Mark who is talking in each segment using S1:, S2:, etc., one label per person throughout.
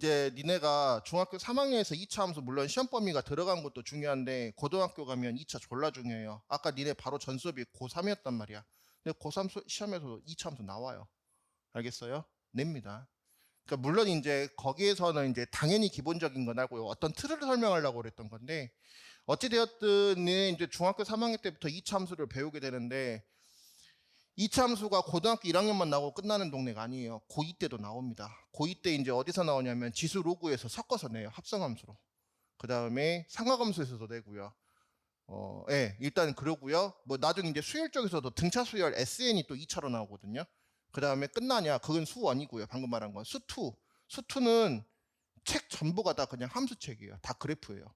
S1: 이제 니네가 중학교 3학년에서 2차 함수 물론 시험 범위가 들어간 것도 중요한데 고등학교 가면 2차 졸라 중요해요. 아까 니네 바로 전 수업이 고3이었단 말이야. 근데 고3 시험에서도 2차 함수 나와요. 알겠어요? 냅니다. 그러니까 물론 이제 거기에서는 이제 당연히 기본적인 건 알고요. 어떤 틀을 설명하려고 그랬던 건데 어찌되었든 이제 중학교 3학년 때부터 2차 함수를 배우게 되는데 2차 함수가 고등학교 1학년만 나오고 끝나는 동네가 아니에요. 고2 때도 나옵니다. 고2 때 이제 어디서 나오냐면 지수 로그에서 섞어서 내요. 합성함수로. 그 다음에 상하함수에서도 내고요. 예, 일단 그러고요. 뭐 나중에 이제 수열 쪽에서도 등차 수열 SN이 또 2차로 나오거든요. 그 다음에 끝나냐? 그건 수1이고요. 방금 말한 건 수2. 수2는 책 전부가 다 그냥 함수책이에요. 다 그래프예요.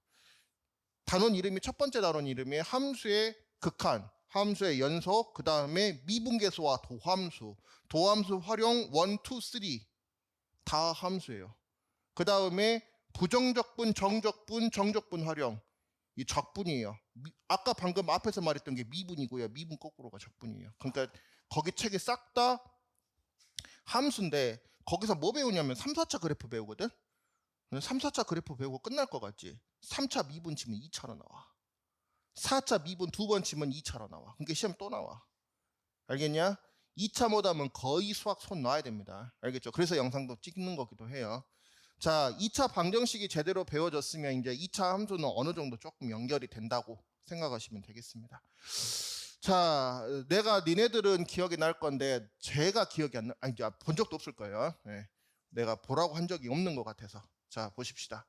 S1: 단원 이름이 첫 번째 단원 이름이 함수의 극한, 함수의 연속, 그 다음에 미분계수와 도함수, 도함수 활용 1, 2, 3 다 함수예요. 그 다음에 부정적분, 정적분, 정적분 활용 이 적분이에요. 아까 방금 앞에서 말했던 게 미분이고요. 미분 거꾸로가 적분이에요. 그러니까 거기 책이 싹 다 함수인데 거기서 뭐 배우냐면 3, 4차 그래프 배우거든? 3, 4차 그래프 배우고 끝날 것 같지? 3차 미분 치면 2차로 나와. 4차 미분 2번 치면 2차로 나와. 그러니까 시험 또 나와. 알겠냐? 2차 못하면 거의 수학 손 놔야 됩니다. 알겠죠? 그래서 영상도 찍는 거기도 해요. 자, 2차 방정식이 제대로 배워졌으면 이제 2차 함수는 어느 정도 조금 연결이 된다고 생각하시면 되겠습니다. 자, 내가 니네들은 기억이 날 건데 제가 기억이 안 나, 아니 본 적도 없을 거예요. 네. 내가 보라고 한 적이 없는 것 같아서. 자, 보십시다.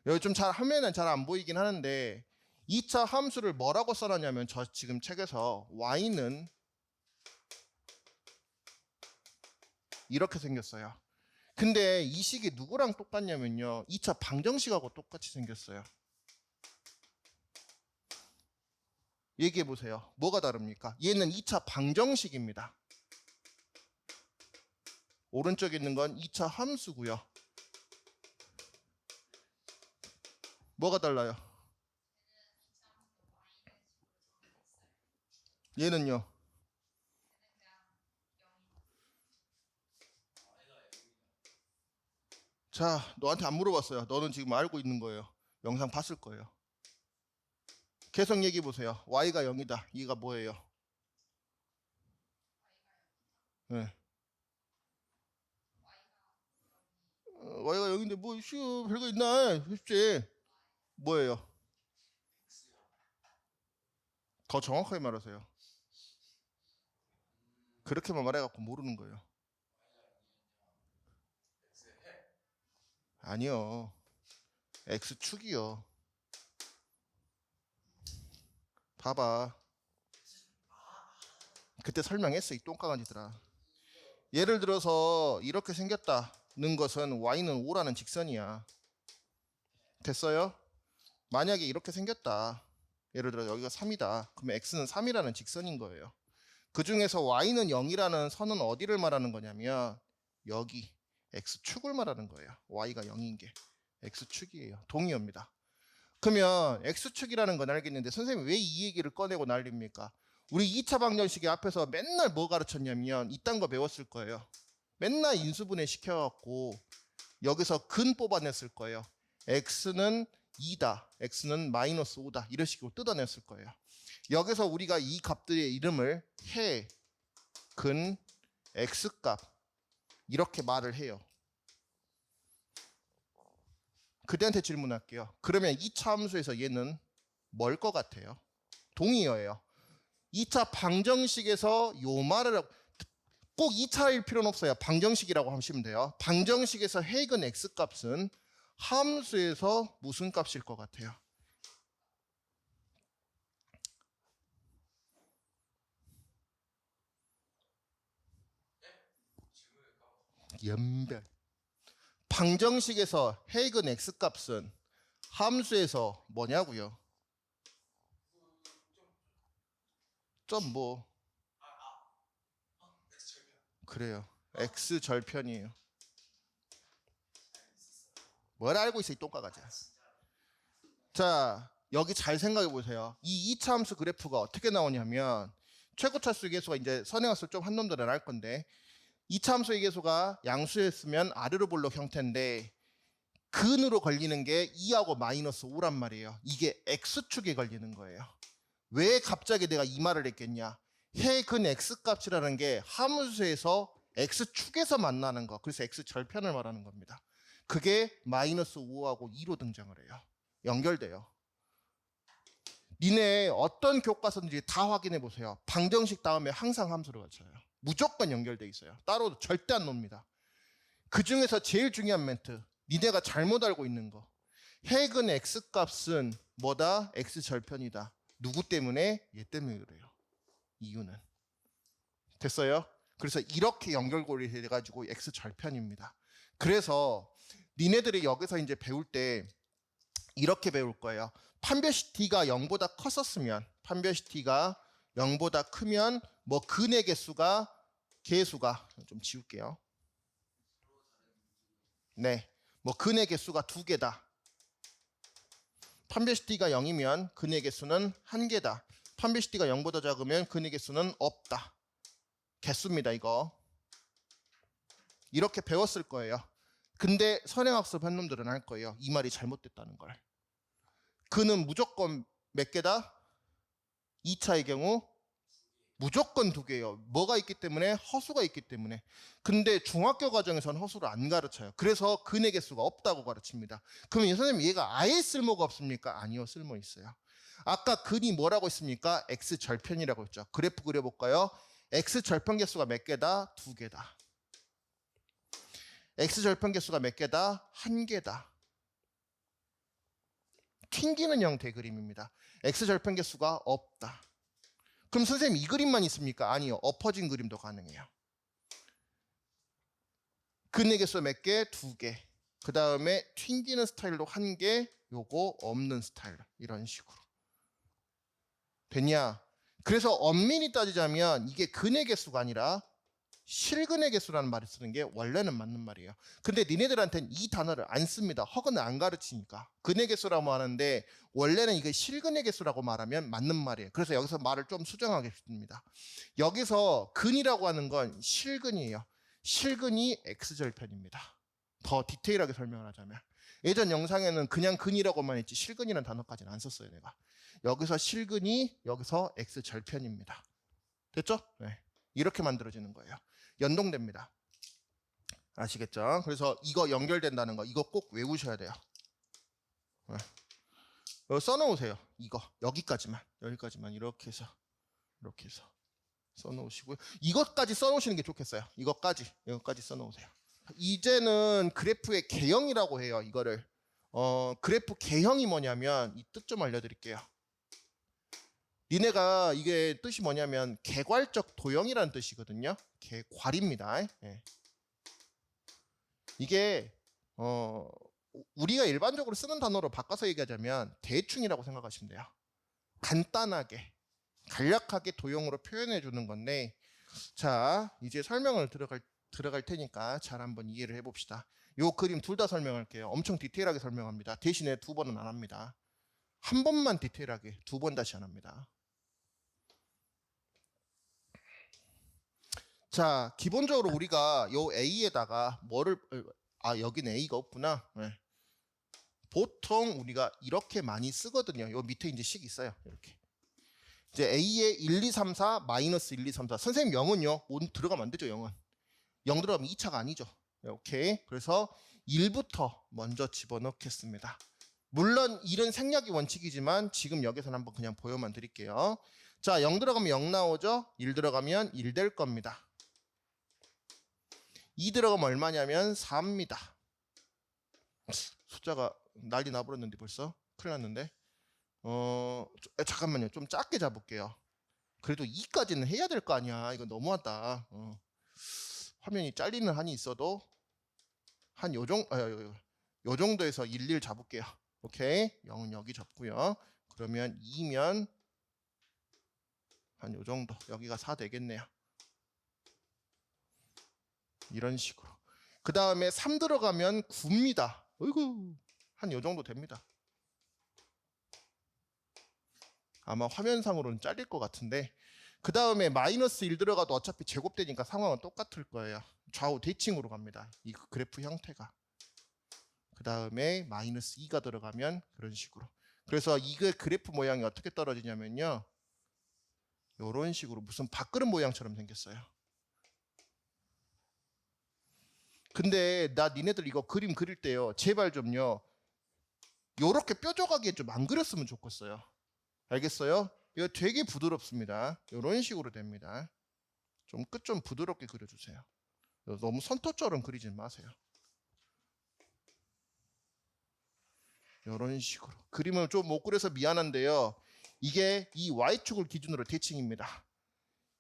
S1: 여기 좀 잘 화면은 잘 안 보이긴 하는데 2차 함수를 뭐라고 써놨냐면 저 지금 책에서 y는 이렇게 생겼어요. 근데 이 식이 누구랑 똑같냐면요. 2차 방정식하고 똑같이 생겼어요. 얘기해 보세요. 뭐가 다릅니까? 얘는 2차 방정식입니다. 오른쪽에 있는 건 2차 함수고요. 뭐가 달라요? 얘는요. 자, 너한테 안 물어봤어요. 너는 지금 알고 있는 거예요. 영상 봤을 거예요. 계속 얘기해 보세요. y가 0이다. 이가 뭐예요? 네. y가 0인데 뭐 별거 있나? 쉽지. 뭐예요? 더 정확하게 말하세요. 그렇게만 말해갖고 모르는 거예요. 아니요. x축이요. 봐봐. 그때 설명했어, 이 똥강아지들아. 예를 들어서 이렇게 생겼다는 것은 y는 5라는 직선이야. 됐어요? 만약에 이렇게 생겼다. 예를 들어 여기가 3이다. 그러면 x는 3이라는 직선인 거예요. 그 중에서 y는 0이라는 선은 어디를 말하는 거냐면 여기 x축을 말하는 거예요. y가 0인 게 x축이에요. 동의어입니다. 그러면 x축이라는 건 알겠는데 선생님이 왜 이 얘기를 꺼내고 난립니까? 우리 2차 방정식의 앞에서 맨날 뭐 가르쳤냐면 이딴 거 배웠을 거예요. 맨날 인수분해 시켜갖고 여기서 근 뽑아냈을 거예요. x는 2다. x는 마이너스 5다. 이런 식으로 뜯어냈을 거예요. 여기서 우리가 이 값들의 이름을 해, 근, x값 이렇게 말을 해요. 그대한테 질문할게요. 그러면 2차 함수에서 얘는 뭘 것 같아요? 동의어예요. 2차 방정식에서 요 말을 꼭 2차일 필요는 없어요. 방정식이라고 하시면 돼요. 방정식에서 해근 x값은 함수에서 무슨 값일 것 같아요? 연별. 방정식에서 해근 x값은 함수에서 뭐냐고요? 점 뭐? 그래요. x절편이에요. 뭘 알고 있어 이 똥가가지야. 자, 여기 잘 생각해 보세요. 이 2차 함수 그래프가 어떻게 나오냐면 최고차수 계수가 이제 선행학습 좀 한 놈들은 알 건데 2차 함수의 계수가 양수였으면 아르르볼록 형태인데 근으로 걸리는 게 2하고 마이너스 5란 말이에요. 이게 x축에 걸리는 거예요. 왜 갑자기 내가 이 말을 했겠냐? 해근 x값이라는 게 함수에서 x축에서 만나는 거. 그래서 x절편을 말하는 겁니다. 그게 마이너스 5하고 2로 등장을 해요. 연결돼요. 니네 어떤 교과서인지 다 확인해 보세요. 방정식 다음에 항상 함수를 갖춰요. 무조건 연결돼 있어요. 따로 절대 안 놉니다. 그 중에서 제일 중요한 멘트. 니네가 잘못 알고 있는 거. 해근 x값은 뭐다? x절편이다. 누구 때문에? 얘 때문에 그래요. 이유는. 됐어요? 그래서 이렇게 연결고리 해가지고 x절편입니다. 그래서 니네들이 여기서 이제 배울 때 이렇게 배울 거예요. 판별식 t가 0보다 컸었으면, 판별식 t가 0보다 크면 뭐 근의 개수가 좀 지울게요. 네, 뭐 근의 개수가 2개다. 판별식 t가 0이면 근의 개수는 1개다. 판별식 t가 0보다 작으면 근의 개수는 없다. 개수입니다, 이거. 이렇게 배웠을 거예요. 근데 선행학습 한 놈들은 알 거예요. 이 말이 잘못됐다는 걸. 근은 무조건 몇 개다? 2차의 경우 무조건 2개예요. 뭐가 있기 때문에? 허수가 있기 때문에. 근데 중학교 과정에서는 허수를 안 가르쳐요. 그래서 근의 개수가 없다고 가르칩니다. 그러면 선생님 얘가 아예 쓸모가 없습니까? 아니요, 쓸모 있어요. 아까 근이 뭐라고 했습니까? x절편이라고 했죠. 그래프 그려볼까요? x절편 개수가 몇 개다? 2개다. x절편 개수가 몇 개다? 1개다. 튕기는 형태의 그림입니다. x절편 개수가 없다. 그럼 선생님 이 그림만 있습니까? 아니요. 엎어진 그림도 가능해요. 근의 개수 몇 개? 2개. 그 다음에 튕기는 스타일로 1개, 요거 없는 스타일. 이런 식으로. 됐냐? 그래서 엄밀히 따지자면 이게 근의 개수가 아니라 실근의 개수라는 말을 쓰는 게 원래는 맞는 말이에요. 근데 니네들한테는 이 단어를 안 씁니다. 허근을 안 가르치니까. 근의 개수라고 하는데 원래는 이게 실근의 개수라고 말하면 맞는 말이에요. 그래서 여기서 말을 좀 수정하겠습니다. 여기서 근이라고 하는 건 실근이에요. 실근이 x절편입니다. 더 디테일하게 설명을 하자면. 예전 영상에는 그냥 근이라고만 했지 실근이라는 단어까지는 안 썼어요, 내가. 여기서 실근이 여기서 x절편입니다. 됐죠? 네. 이렇게 만들어지는 거예요. 연동됩니다. 아시겠죠? 그래서 이거 연결된다는 거 이거 꼭 외우셔야 돼요. 써놓으세요. 이거 여기까지만 이렇게 해서 써놓으시고요. 이것까지 써놓으시는 게 좋겠어요. 이것까지 써놓으세요. 이제는 그래프의 개형이라고 해요. 이거를 그래프 개형이 뭐냐면 이 뜻 좀 알려드릴게요. 니네가 이게 뜻이 뭐냐면 개괄적 도형이라는 뜻이거든요. 개괄입니다. 예. 이게 우리가 일반적으로 쓰는 단어로 바꿔서 얘기하자면 대충이라고 생각하시면 돼요. 간단하게 간략하게 도형으로 표현해 주는 건데, 자 이제 설명을 들어갈 테니까 잘 한번 이해를 해봅시다. 요 그림 둘 다 설명할게요. 엄청 디테일하게 설명합니다. 대신에 2번은 안 합니다. 한 번만 디테일하게, 2번 다시 안 합니다. 자, 기본적으로 우리가 요 A에다가 뭐를, 여기는 A가 없구나. 네. 보통 우리가 이렇게 많이 쓰거든요. 요 밑에 이제 식 있어요. 이렇게. 이제 A에 1, 2, 3, 4, 마이너스 1, 2, 3, 4. 선생님 0은요? 들어가면 안 되죠, 0은. 0 들어가면 2차가 아니죠. 오케이. 그래서 1부터 먼저 집어넣겠습니다. 물론 1은 생략이 원칙이지만 지금 여기서는 한번 그냥 보여만 드릴게요. 자, 0 들어가면 0 나오죠? 1 들어가면 1 될 겁니다. 2 들어가면 얼마냐면 4입니다. 숫자가 난리 나버렸는데 벌써? 큰일 났는데. 잠깐만요. 좀 작게 잡을게요. 그래도 2까지는 해야 될 거 아니야. 이거 너무하다. 화면이 잘리는 한이 있어도 한 요 정도에서 1, 1 잡을게요. 오케이. 0은 여기 잡고요. 그러면 2면 한 요 정도. 여기가 4 되겠네요. 이런 식으로. 그 다음에 3 들어가면 9입니다. 어이구, 한 요 정도 됩니다. 아마 화면상으로는 잘릴 것 같은데, 그 다음에 마이너스 1 들어가도 어차피 제곱되니까 상황은 똑같을 거예요. 좌우 대칭으로 갑니다. 이 그래프 형태가. 그 다음에 마이너스 2가 들어가면 그런 식으로. 그래서 이거 그래프 모양이 어떻게 떨어지냐면요. 이런 식으로 무슨 밥그릇 모양처럼 생겼어요. 근데 나 니네들 이거 그림 그릴 때요. 제발 좀요. 요렇게 뾰족하게 좀 안 그렸으면 좋겠어요. 알겠어요? 이거 되게 부드럽습니다. 이런 식으로 됩니다. 좀 끝 좀 부드럽게 그려주세요. 너무 선토처럼 그리지 마세요. 이런 식으로. 그림을 좀 못 그려서 미안한데요. 이게 이 Y축을 기준으로 대칭입니다.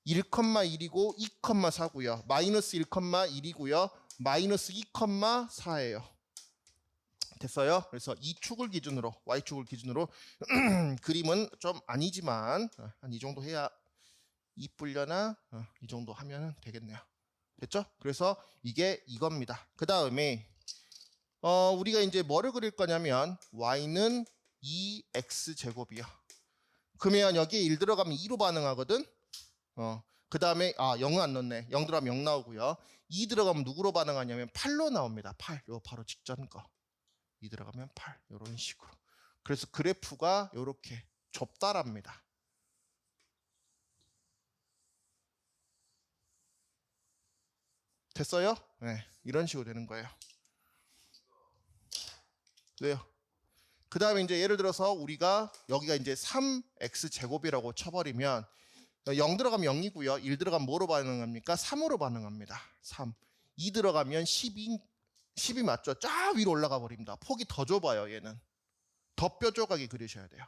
S1: 1,1이고 2,4고요. 마이너스 1,1이고요. 마이너스 2,4예요. 됐어요? 그래서 이 축을 기준으로 Y축을 기준으로 그림은 좀 아니지만 한 이 정도 해야 이쁘려나? 이 정도 하면 되겠네요. 됐죠? 그래서 이게 이겁니다. 그 다음에 우리가 이제 뭐를 그릴 거냐면 Y는 2X제곱이요. 그러면 여기에 1 들어가면 2로 반응하거든? 그 다음에 0은 안 넣네. 0 들어가면 0 나오고요. 2 들어가면 누구로 반응하냐면 8로 나옵니다. 8. 요 바로 직전 거. 2 들어가면 8. 요런 식으로. 그래서 그래프가 요렇게 좁다랍니다. 됐어요? 네. 이런 식으로 되는 거예요. 왜요? 그 다음에 이제 예를 들어서 우리가 여기가 이제 3x제곱이라고 쳐버리면 0 들어가면 0이고요. 1 들어가면 뭐로 반응합니까? 3으로 반응합니다. 3. 2 들어가면 10이 맞죠? 쫙 위로 올라가 버립니다. 폭이 더 좁아요. 얘는. 더 뾰족하게 그리셔야 돼요.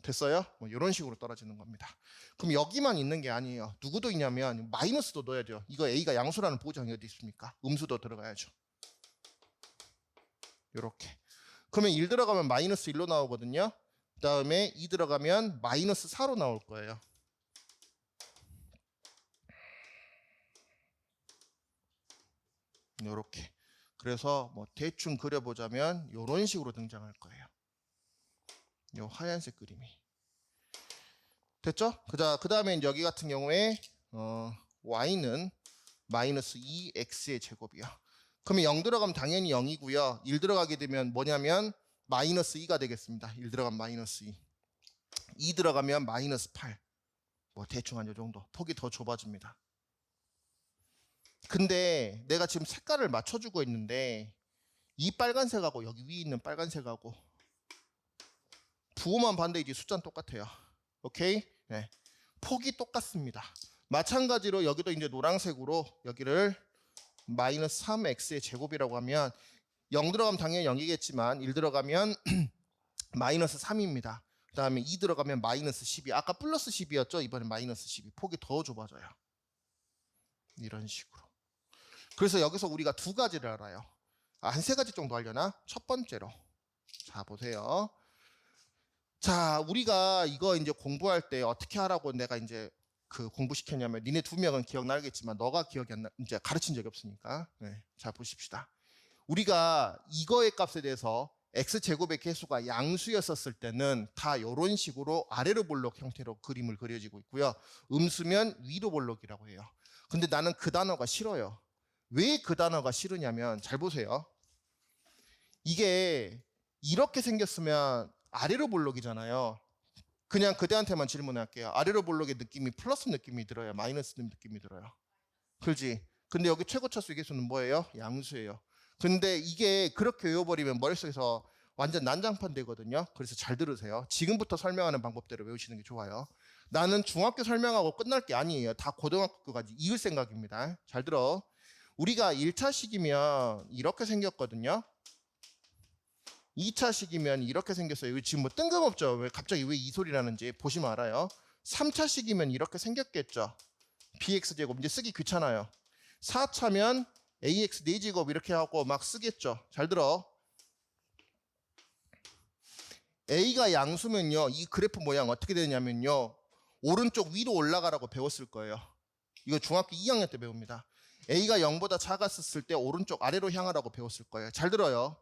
S1: 됐어요? 뭐 이런 식으로 떨어지는 겁니다. 그럼 여기만 있는 게 아니에요. 누구도 있냐면 마이너스도 넣어야죠. 이거 A가 양수라는 보장이 어디 있습니까? 음수도 들어가야죠. 이렇게. 그러면 1 들어가면 마이너스 1로 나오거든요. 그 다음에 2 들어가면 마이너스 4로 나올 거예요. 이렇게. 그래서 뭐 대충 그려보자면 이런 식으로 등장할 거예요. 이 하얀색 그림이. 됐죠? 그 다음에 여기 같은 경우에 y는 마이너스 2x의 제곱이요. 그러면 0 들어가면 당연히 0이고요. 1 들어가게 되면 뭐냐면 마이너스 2가 되겠습니다. 1 들어가면 마이너스 2. 2 들어가면 마이너스 8. 뭐 대충 한 요 정도. 폭이 더 좁아집니다. 근데 내가 지금 색깔을 맞춰주고 있는데 이 빨간색하고 여기 위에 있는 빨간색하고 부호만 반대이지 숫자는 똑같아요. 오케이? 네. 폭이 똑같습니다. 마찬가지로 여기도 이제 노란색으로 여기를 마이너스 3x의 제곱이라고 하면 0 들어가면 당연히 0이겠지만 1 들어가면 마이너스 3입니다. 그 다음에 2 들어가면 마이너스 12. 아까 플러스 10이었죠? 이번엔 마이너스 12. 폭이 더 좁아져요. 이런 식으로. 그래서 여기서 우리가 두 가지를 알아요. 한 세 가지 정도 하려나? 첫 번째로. 자, 보세요. 자, 우리가 이거 이제 공부할 때 어떻게 하라고 내가 이제 그 공부시켰냐면 니네 두 명은 기억나겠지만 너가 기억이 안 나, 이제 가르친 적이 없으니까. 네, 자, 보십시다. 우리가 이거의 값에 대해서 x제곱의 개수가 양수였었을 때는 다 이런 식으로 아래로 볼록 형태로 그림을 그려지고 있고요. 음수면 위로 볼록이라고 해요. 근데 나는 그 단어가 싫어요. 왜 그 단어가 싫으냐면 잘 보세요. 이게 이렇게 생겼으면 아래로 볼록이잖아요. 그냥 그대한테만 질문할게요. 아래로 볼록의 느낌이 플러스 느낌이 들어요? 마이너스 느낌이 들어요? 그렇지? 근데 여기 최고차수의 개수는 뭐예요? 양수예요. 근데 이게 그렇게 외워버리면 머릿속에서 완전 난장판 되거든요. 그래서 잘 들으세요. 지금부터 설명하는 방법대로 외우시는 게 좋아요. 나는 중학교 설명하고 끝날 게 아니에요. 다 고등학교까지 이을 생각입니다. 잘 들어. 우리가 1차식이면 이렇게 생겼거든요. 2차식이면 이렇게 생겼어요. 지금 뭐 뜬금없죠. 왜 갑자기 왜 이 소리 나는지 보시면 알아요. 3차식이면 이렇게 생겼겠죠. bx제곱 이제 쓰기 귀찮아요. 4차면 ax 4제곱 이렇게 하고 막 쓰겠죠. 잘 들어. a가 양수면요. 이 그래프 모양 어떻게 되냐면요. 오른쪽 위로 올라가라고 배웠을 거예요. 이거 중학교 2학년 때 배웁니다. a가 0보다 작았을 때 오른쪽 아래로 향하라고 배웠을 거예요. 잘 들어요.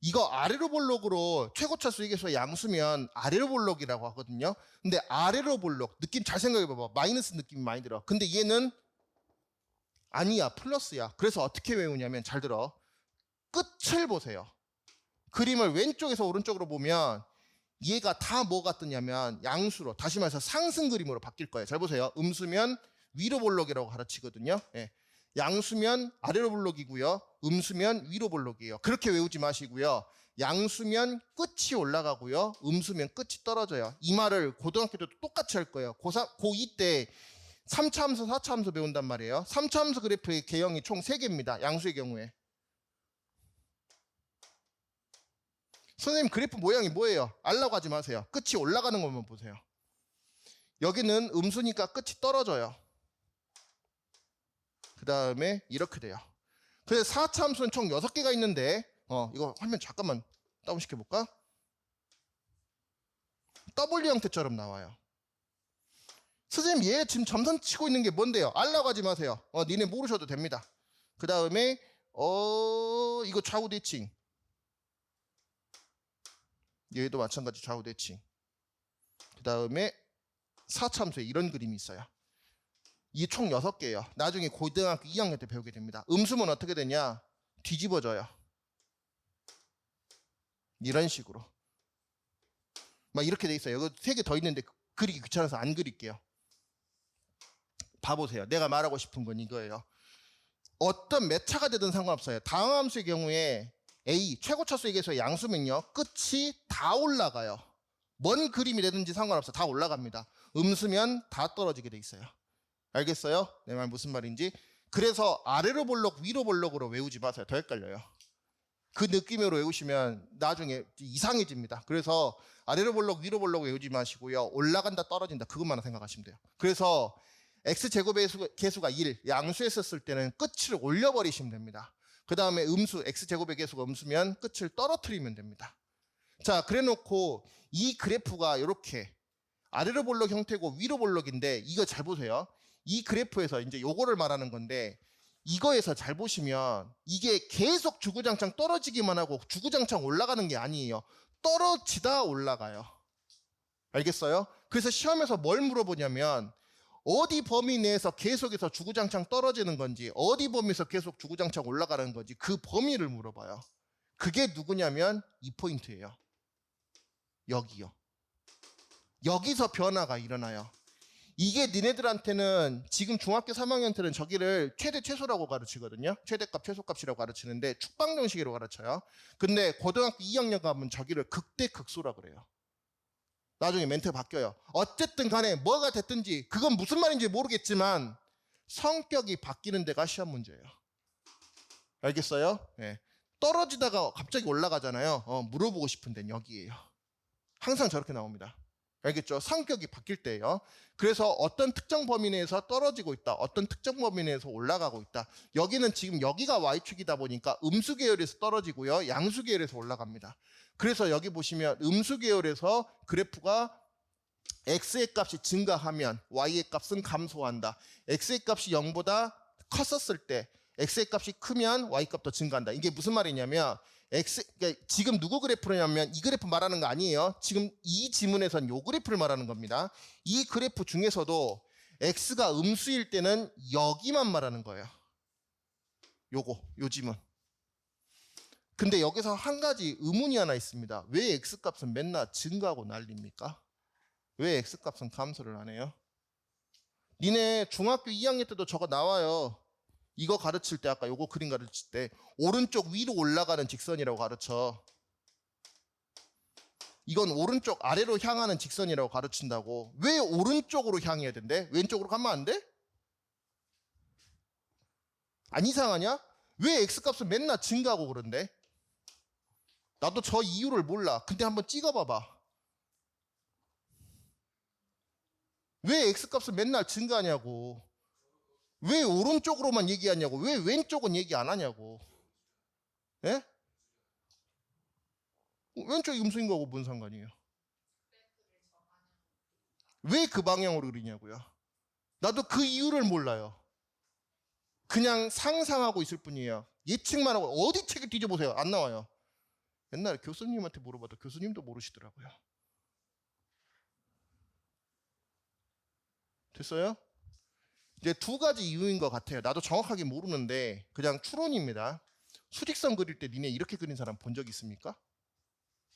S1: 이거 아래로 볼록으로 최고차 수익에서 양수면 아래로 볼록이라고 하거든요. 근데 아래로 볼록 느낌 잘 생각해 봐봐. 마이너스 느낌이 많이 들어. 근데 얘는 아니야, 플러스야. 그래서 어떻게 외우냐면 잘 들어. 끝을 보세요. 그림을 왼쪽에서 오른쪽으로 보면 얘가 다 뭐가 뜨냐면 양수로, 다시 말해서 상승 그림으로 바뀔 거예요. 잘 보세요. 음수면 위로 볼록이라고 가르치거든요. 예. 양수면 아래로 볼록이고요. 음수면 위로 볼록이에요. 그렇게 외우지 마시고요. 양수면 끝이 올라가고요. 음수면 끝이 떨어져요. 이 말을 고등학교 때도 똑같이 할 거예요. 고2 때 3차 함수, 4차 함수 배운단 말이에요. 3차 함수 그래프의 개형이 총 3개입니다. 양수의 경우에. 선생님 그래프 모양이 뭐예요? 알라고 하지 마세요. 끝이 올라가는 것만 보세요. 여기는 음수니까 끝이 떨어져요. 그 다음에 이렇게 돼요. 그래서 4차 함수는 총 6개가 있는데 이거 화면 잠깐만 다운시켜 볼까? W 형태처럼 나와요. 선생님 얘 지금 점선 치고 있는 게 뭔데요? 알라고 하지 마세요. 니네 모르셔도 됩니다. 그 다음에 이거 좌우 대칭. 얘도 마찬가지 좌우 대칭. 그 다음에 4차 함수에 이런 그림이 있어요. 이게 총 6개예요. 나중에 고등학교 2학년 때 배우게 됩니다. 음수면 어떻게 되냐? 뒤집어져요. 이런 식으로. 막 이렇게 돼 있어요. 여기 3개 더 있는데 그리기 귀찮아서 안 그릴게요. 봐보세요. 내가 말하고 싶은 건 이거예요. 어떤 몇 차가 되든 상관없어요. 다항함수의 경우에 A, 최고차수에게서 양수면요. 끝이 다 올라가요. 뭔 그림이 되든지 상관없어요. 다 올라갑니다. 음수면 다 떨어지게 돼 있어요. 알겠어요? 내 말 무슨 말인지. 그래서 아래로 볼록, 위로 볼록으로 외우지 마세요. 더 헷갈려요. 그 느낌으로 외우시면 나중에 이상해집니다. 그래서 아래로 볼록, 위로 볼록 외우지 마시고요. 올라간다, 떨어진다. 그것만 생각하시면 돼요. 그래서 x제곱의 개수가 1, 양수에 썼을 때는 끝을 올려버리시면 됩니다. 그 다음에 음수, x제곱의 개수가 음수면 끝을 떨어뜨리면 됩니다. 자, 그래 놓고 이 그래프가 이렇게 아래로 볼록 형태고 위로 볼록인데 이거 잘 보세요. 이 그래프에서 이제 요거를 말하는 건데 이거에서 잘 보시면 이게 계속 주구장창 떨어지기만 하고 주구장창 올라가는 게 아니에요. 떨어지다 올라가요. 알겠어요? 그래서 시험에서 뭘 물어보냐면 어디 범위 내에서 계속해서 주구장창 떨어지는 건지 어디 범위에서 계속 주구장창 올라가는 건지 그 범위를 물어봐요. 그게 누구냐면 이 포인트예요. 여기요. 여기서 변화가 일어나요. 이게 니네들한테는 지금 중학교 3학년 때는 저기를 최대 최소라고 가르치거든요. 최대값 최소값이라고 가르치는데 축방정식으로 가르쳐요. 근데 고등학교 2학년 가면 저기를 극대 극소라 그래요. 나중에 멘트 바뀌어요. 어쨌든 간에 뭐가 됐든지 그건 무슨 말인지 모르겠지만 성격이 바뀌는 데가 시험 문제예요. 알겠어요? 네. 떨어지다가 갑자기 올라가잖아요. 물어보고 싶은 데는 여기예요. 항상 저렇게 나옵니다. 알겠죠? 성격이 바뀔 때예요. 그래서 어떤 특정 범위 내에서 떨어지고 있다. 어떤 특정 범위 내에서 올라가고 있다. 여기는 지금 여기가 Y축이다 보니까 음수 계열에서 떨어지고요. 양수 계열에서 올라갑니다. 그래서 여기 보시면 음수 계열에서 그래프가 X의 값이 증가하면 Y의 값은 감소한다. X의 값이 0보다 컸었을 때 X의 값이 크면 Y 값도 증가한다. 이게 무슨 말이냐면 그러니까 지금 누구 그래프냐면 이 그래프 말하는 거 아니에요. 지금 이 지문에선 요 그래프를 말하는 겁니다. 이 그래프 중에서도 X가 음수일 때는 여기만 말하는 거예요. 요 지문. 근데 여기서 한 가지 의문이 하나 있습니다. 왜 X값은 맨날 증가하고 난립니까? 왜 X값은 감소를 안 해요? 니네 중학교 2학년 때도 저거 나와요. 이거 가르칠 때 아까 요거 그림 가르칠 때 오른쪽 위로 올라가는 직선이라고 가르쳐. 이건 오른쪽 아래로 향하는 직선이라고 가르친다고. 왜 오른쪽으로 향해야 된대? 왼쪽으로 가면 안 돼? 안 이상하냐? 왜 X값은 맨날 증가하고 그런데? 나도 저 이유를 몰라. 근데 한번 찍어봐봐. 왜 X값은 맨날 증가하냐고. 왜 오른쪽으로만 얘기하냐고. 왜 왼쪽은 얘기 안 하냐고. 예? 왼쪽이 음수인 거고 뭔 상관이에요. 왜 그 방향으로 그리냐고요. 나도 그 이유를 몰라요. 그냥 상상하고 있을 뿐이에요. 예측만 하고 어디 책을 뒤져보세요. 안 나와요. 옛날에 교수님한테 물어봐도 교수님도 모르시더라고요. 됐어요? 이제 두 가지 이유인 것 같아요. 나도 정확하게 모르는데 그냥 추론입니다. 수직선 그릴 때 니네 이렇게 그린 사람 본 적 있습니까?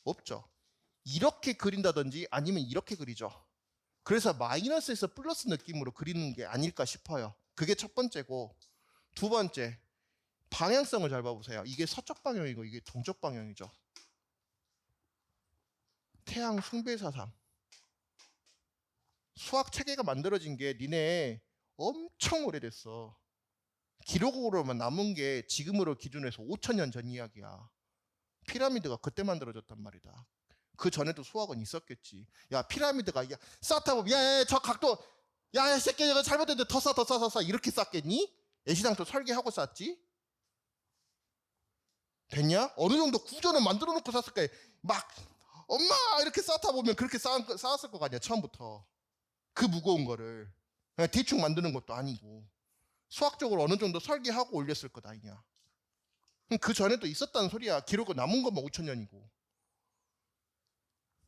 S1: 없죠. 이렇게 그린다든지 아니면 이렇게 그리죠. 그래서 마이너스에서 플러스 느낌으로 그리는 게 아닐까 싶어요. 그게 첫 번째고, 두 번째, 방향성을 잘 봐보세요. 이게 서쪽 방향이고 이게 동쪽 방향이죠. 태양 숭배사상. 수학 체계가 만들어진 게 니네 엄청 오래됐어. 기록으로만 남은 게 지금으로 기준해서 5,000년 전 이야기야. 피라미드가 그때 만들어졌단 말이다. 그 전에도 수학은 있었겠지. 야, 피라미드가, 야, 쌓다 보면, 야, 저 각도, 야, 새끼, 이거 잘못됐는데 더 쌓, 이렇게 쌓겠니? 애시당초 설계하고 쌓지? 됐냐? 어느 정도 구조는 만들어 놓고 쌓을 거야. 막, 엄마! 이렇게 쌓다 보면 그렇게 쌓았을 거 아니야, 처음부터. 그 무거운 거를. 그냥 대충 만드는 것도 아니고. 수학적으로 어느 정도 설계하고 올렸을 것 아니냐. 그 전에도 있었다는 소리야. 기록은 남은 것만 5,000년이고.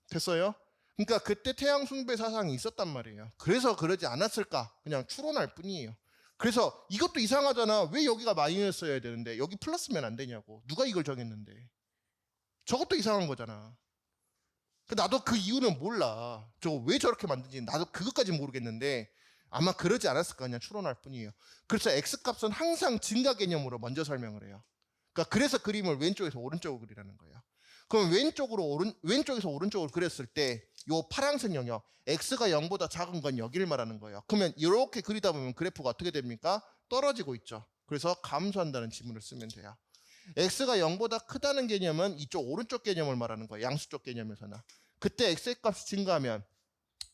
S1: 됐어요? 그러니까 그때 태양 숭배 사상이 있었단 말이에요. 그래서 그러지 않았을까? 그냥 추론할 뿐이에요. 그래서 이것도 이상하잖아. 왜 여기가 마이너스여야 되는데 여기 플러스면 안 되냐고. 누가 이걸 정했는데. 저것도 이상한 거잖아. 나도 그 이유는 몰라. 저거 왜 저렇게 만든지 나도 그것까지 모르겠는데 아마 그러지 않았을까 그냥 추론할 뿐이에요. 그래서 X값은 항상 증가 개념으로 먼저 설명을 해요. 그러니까 그래서 그림을 왼쪽에서 오른쪽으로 그리라는 거예요. 그럼 왼쪽에서 오른쪽으로 그렸을 때 요 파란색 영역 x가 0보다 작은 건 여기를 말하는 거예요. 그러면 이렇게 그리다 보면 그래프가 어떻게 됩니까? 떨어지고 있죠. 그래서 감소한다는 지문을 쓰면 돼요. x가 0보다 크다는 개념은 이쪽 오른쪽 개념을 말하는 거예요. 양수적 개념에서는. 그때 x의 값이 증가하면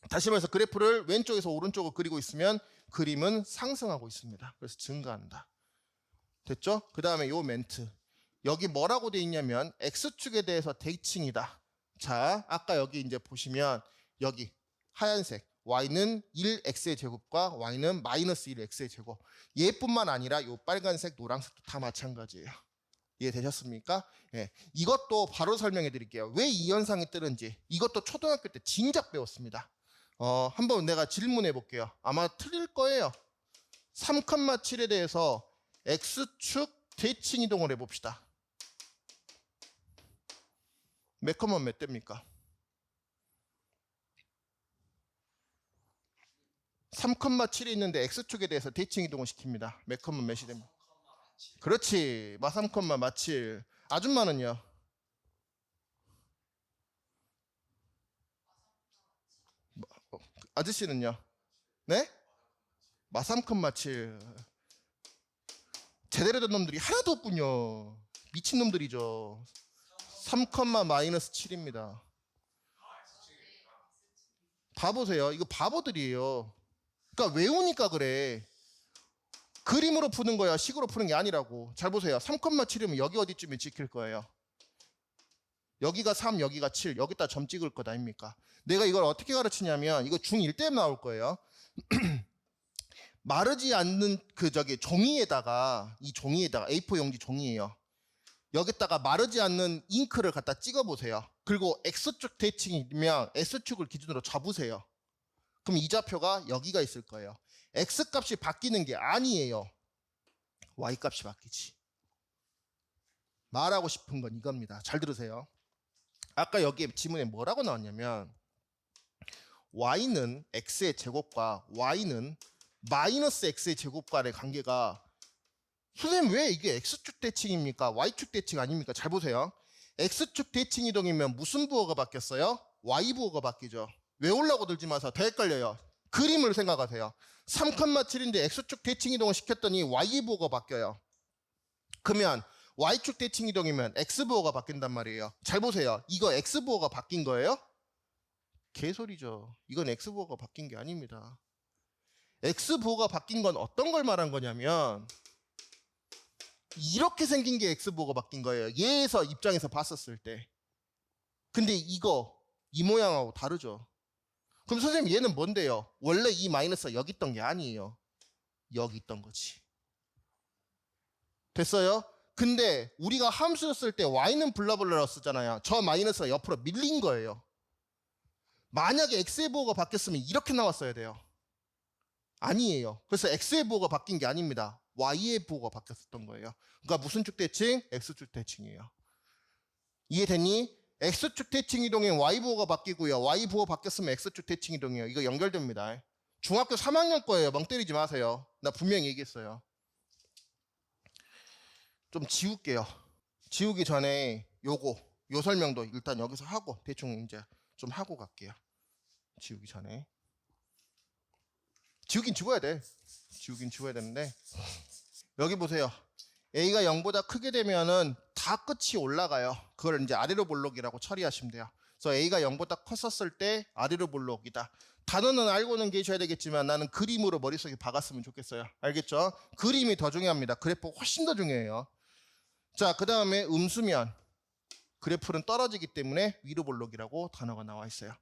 S1: 다시 말해서 그래프를 왼쪽에서 오른쪽으로 그리고 있으면 그림은 상승하고 있습니다. 그래서 증가한다. 됐죠? 그 다음에 요 멘트. 여기 뭐라고 돼 있냐면 x축에 대해서 대칭이다. 자, 아까 여기 이제 보시면 여기 하얀색 y는 1x의 제곱과 y는 마이너스 1x의 제곱. 얘뿐만 아니라 요 빨간색, 노란색도 다 마찬가지예요. 이해되셨습니까? 예. 이것도 바로 설명해 드릴게요. 왜 이 현상이 뜨는지. 이것도 초등학교 때 진작 배웠습니다. 한번 내가 질문해 볼게요. 아마 틀릴 거예요. 3,7에 대해서 x축 대칭 이동을 해 봅시다. 몇 컴마 몇 됩니까? 3,7이 있는데 x축에 대해서 대칭 이동을 시킵니다. 몇 컴마 몇이 됩니까? 그렇지. 마 3, 마 7. 아줌마는요? 아저씨는요? 네? 마 3,7. 제대로 된 놈들이 하나도 없군요. 미친 놈들이죠. 3, 마이너스 7입니다. 봐보세요. 이거 바보들이에요. 그러니까 외우니까 그래. 그림으로 푸는 거야. 식으로 푸는 게 아니라고. 잘 보세요. 3,7이면 여기 어디쯤에 찍힐 거예요? 여기가 3, 여기가 7. 여기다 점 찍을 것 아닙니까? 내가 이걸 어떻게 가르치냐면 이거 중1 때 나올 거예요. 마르지 않는 종이에다가 이 종이에다가 A4 용지 종이에요. 여기다가 마르지 않는 잉크를 갖다 찍어 보세요. 그리고 X축 대칭이면 S축을 기준으로 잡으세요. 그럼 이 좌표가 여기가 있을 거예요. X값이 바뀌는 게 아니에요. Y값이 바뀌지. 말하고 싶은 건 이겁니다. 잘 들으세요. 아까 여기 지문에 뭐라고 나왔냐면 Y는 X의 제곱과 Y는 마이너스 X의 제곱 간의 관계가 선생님 왜 이게 X축 대칭입니까? Y축 대칭 아닙니까? 잘 보세요. X축 대칭 이동이면 무슨 부호가 바뀌었어요? Y 부호가 바뀌죠. 외우려고 들지 마세요. 더 헷갈려요. 그림을 생각하세요. 3,7인데 X축 대칭 이동을 시켰더니 Y 부호가 바뀌어요. 그러면 Y축 대칭 이동이면 X 부호가 바뀐단 말이에요. 잘 보세요. 이거 X 부호가 바뀐 거예요? 개소리죠. 이건 X 부호가 바뀐 게 아닙니다. X 부호가 바뀐 건 어떤 걸 말한 거냐면 이렇게 생긴 게 X부호가 바뀐 거예요. 얘에서 입장에서 봤었을 때. 근데 이거 이 모양하고 다르죠. 그럼 선생님 얘는 뭔데요? 원래 이 마이너스가 여기 있던 게 아니에요. 여기 있던 거지. 됐어요? 근데 우리가 함수를 쓸 때 y는 블라블라라고 쓰잖아요. 저 마이너스가 옆으로 밀린 거예요. 만약에 x의 부호가 바뀌었으면 이렇게 나왔어야 돼요. 아니에요. 그래서 x의 부호가 바뀐 게 아닙니다. y의 부호가 바뀌었었던 거예요. 그러니까 무슨 쭉 대칭? x축 대칭이에요. 이해됐니? x축 대칭 이동엔 y 부호가 바뀌고요. y 부호 바뀌었으면 x축 대칭 이동이에요. 이거 연결됩니다. 중학교 3학년 거예요. 멍 때리지 마세요. 나 분명히 얘기했어요. 좀 지울게요. 지우기 전에 요 설명도 일단 여기서 하고 대충 이제 좀 하고 갈게요. 지우기 전에. 지우긴 지워야 돼. 지우긴 지워야 되는데 여기 보세요. A가 0보다 크게 되면은 다 끝이 올라가요. 그걸 이제 아래로 볼록이라고 처리하시면 돼요. 그래서 A가 0보다 컸었을 때 아래로 볼록이다. 단어는 알고는 계셔야 되겠지만 나는 그림으로 머릿속에 박았으면 좋겠어요. 알겠죠? 그림이 더 중요합니다. 그래프 훨씬 더 중요해요. 자, 그 다음에 음수면 그래프는 떨어지기 때문에 위로 볼록이라고 단어가 나와 있어요.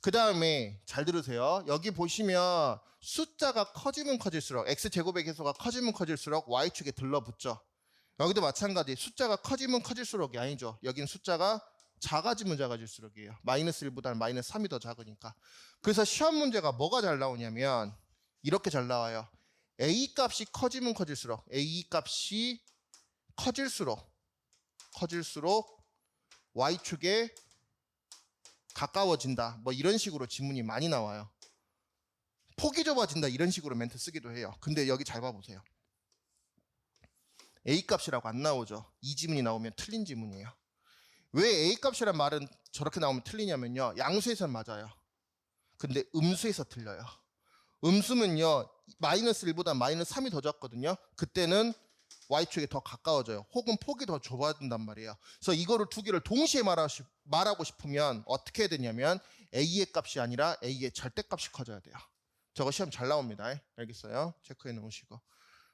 S1: 그 다음에 잘 들으세요. 여기 보시면 숫자가 커지면 커질수록 x제곱의 개수가 커지면 커질수록 y축에 들러붙죠. 여기도 마찬가지. 숫자가 커지면 커질수록이 아니죠. 여기는 숫자가 작아지면 작아질수록이에요. 마이너스 1보다는 마이너스 3이 더 작으니까. 그래서 시험 문제가 뭐가 잘 나오냐면 이렇게 잘 나와요. a 값이 커지면 커질수록 a 값이 커질수록 y축에 가까워진다. 뭐 이런 식으로 지문이 많이 나와요. 폭이 좁아진다 이런 식으로 멘트 쓰기도 해요. 근데 여기 잘 봐보세요. A 값이라고 안 나오죠. 이 지문이 나오면 틀린 지문이에요. 왜 A 값이란 말은 저렇게 나오면 틀리냐면요. 양수에서는 맞아요. 근데 음수에서 틀려요. 음수는요. 마이너스 1보다 마이너스 3이 더 작거든요. 그때는 y축에 더 가까워져요. 혹은 폭이 더 좁아진단 말이에요. 그래서 이거를 두 개를 동시에 말하고 싶으면 어떻게 해야 되냐면 a의 값이 아니라 a의 절대값이 커져야 돼요. 저거 시험 잘 나옵니다. 알겠어요? 체크해 놓으시고.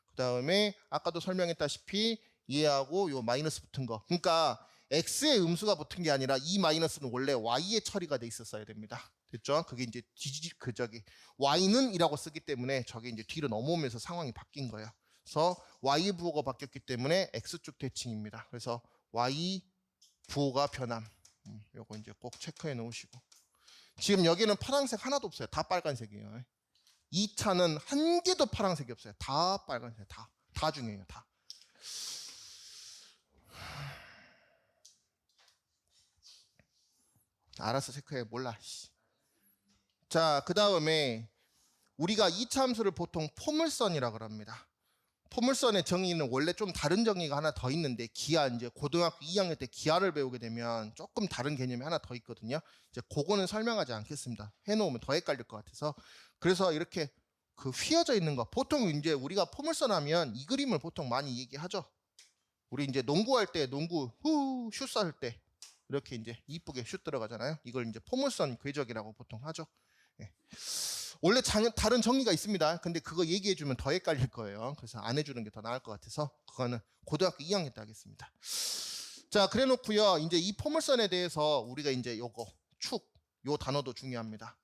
S1: 그 다음에 아까도 설명했다시피 얘하고 요 마이너스 붙은 거. 그러니까 x의 음수가 붙은 게 아니라 이 마이너스는 원래 y의 처리가 돼 있었어야 됩니다. 됐죠? 그게 이제 y는 이라고 쓰기 때문에 저게 이제 뒤로 넘어오면서 상황이 바뀐 거예요. 그래서 y 부호가 바뀌었기 때문에 x축 대칭입니다. 그래서 y 부호가 변함. 요거 이제 꼭 체크해 놓으시고. 지금 여기는 파란색 하나도 없어요. 다 빨간색이에요. 2차는 한 개도 파란색이 없어요. 다 빨간색. 다 중요해요. 다. 알아서 체크해. 몰라. 자, 그 다음에 우리가 2차 함수를 보통 포물선이라고 합니다. 포물선의 정의는 원래 좀 다른 정의가 하나 더 있는데 기하 이제 고등학교 2학년 때 기하를 배우게 되면 조금 다른 개념이 하나 더 있거든요. 이제 그거는 설명하지 않겠습니다. 해놓으면 더 헷갈릴 것 같아서. 그래서 이렇게 그 휘어져 있는 거 보통 이제 우리가 포물선 하면 이 그림을 보통 많이 얘기하죠. 우리 이제 농구할 때 농구 슛 쏠 때 이렇게 이제 이쁘게 슛 들어가잖아요. 이걸 이제 포물선 궤적이라고 보통 하죠. 예. 원래 다른 정의가 있습니다. 근데 그거 얘기해주면 더 헷갈릴 거예요. 그래서 안 해주는 게 더 나을 것 같아서 그거는 고등학교 2학년 때 하겠습니다. 자, 그래 놓고요. 이제 이 포물선에 대해서 우리가 이제 요거 축, 요 단어도 중요합니다.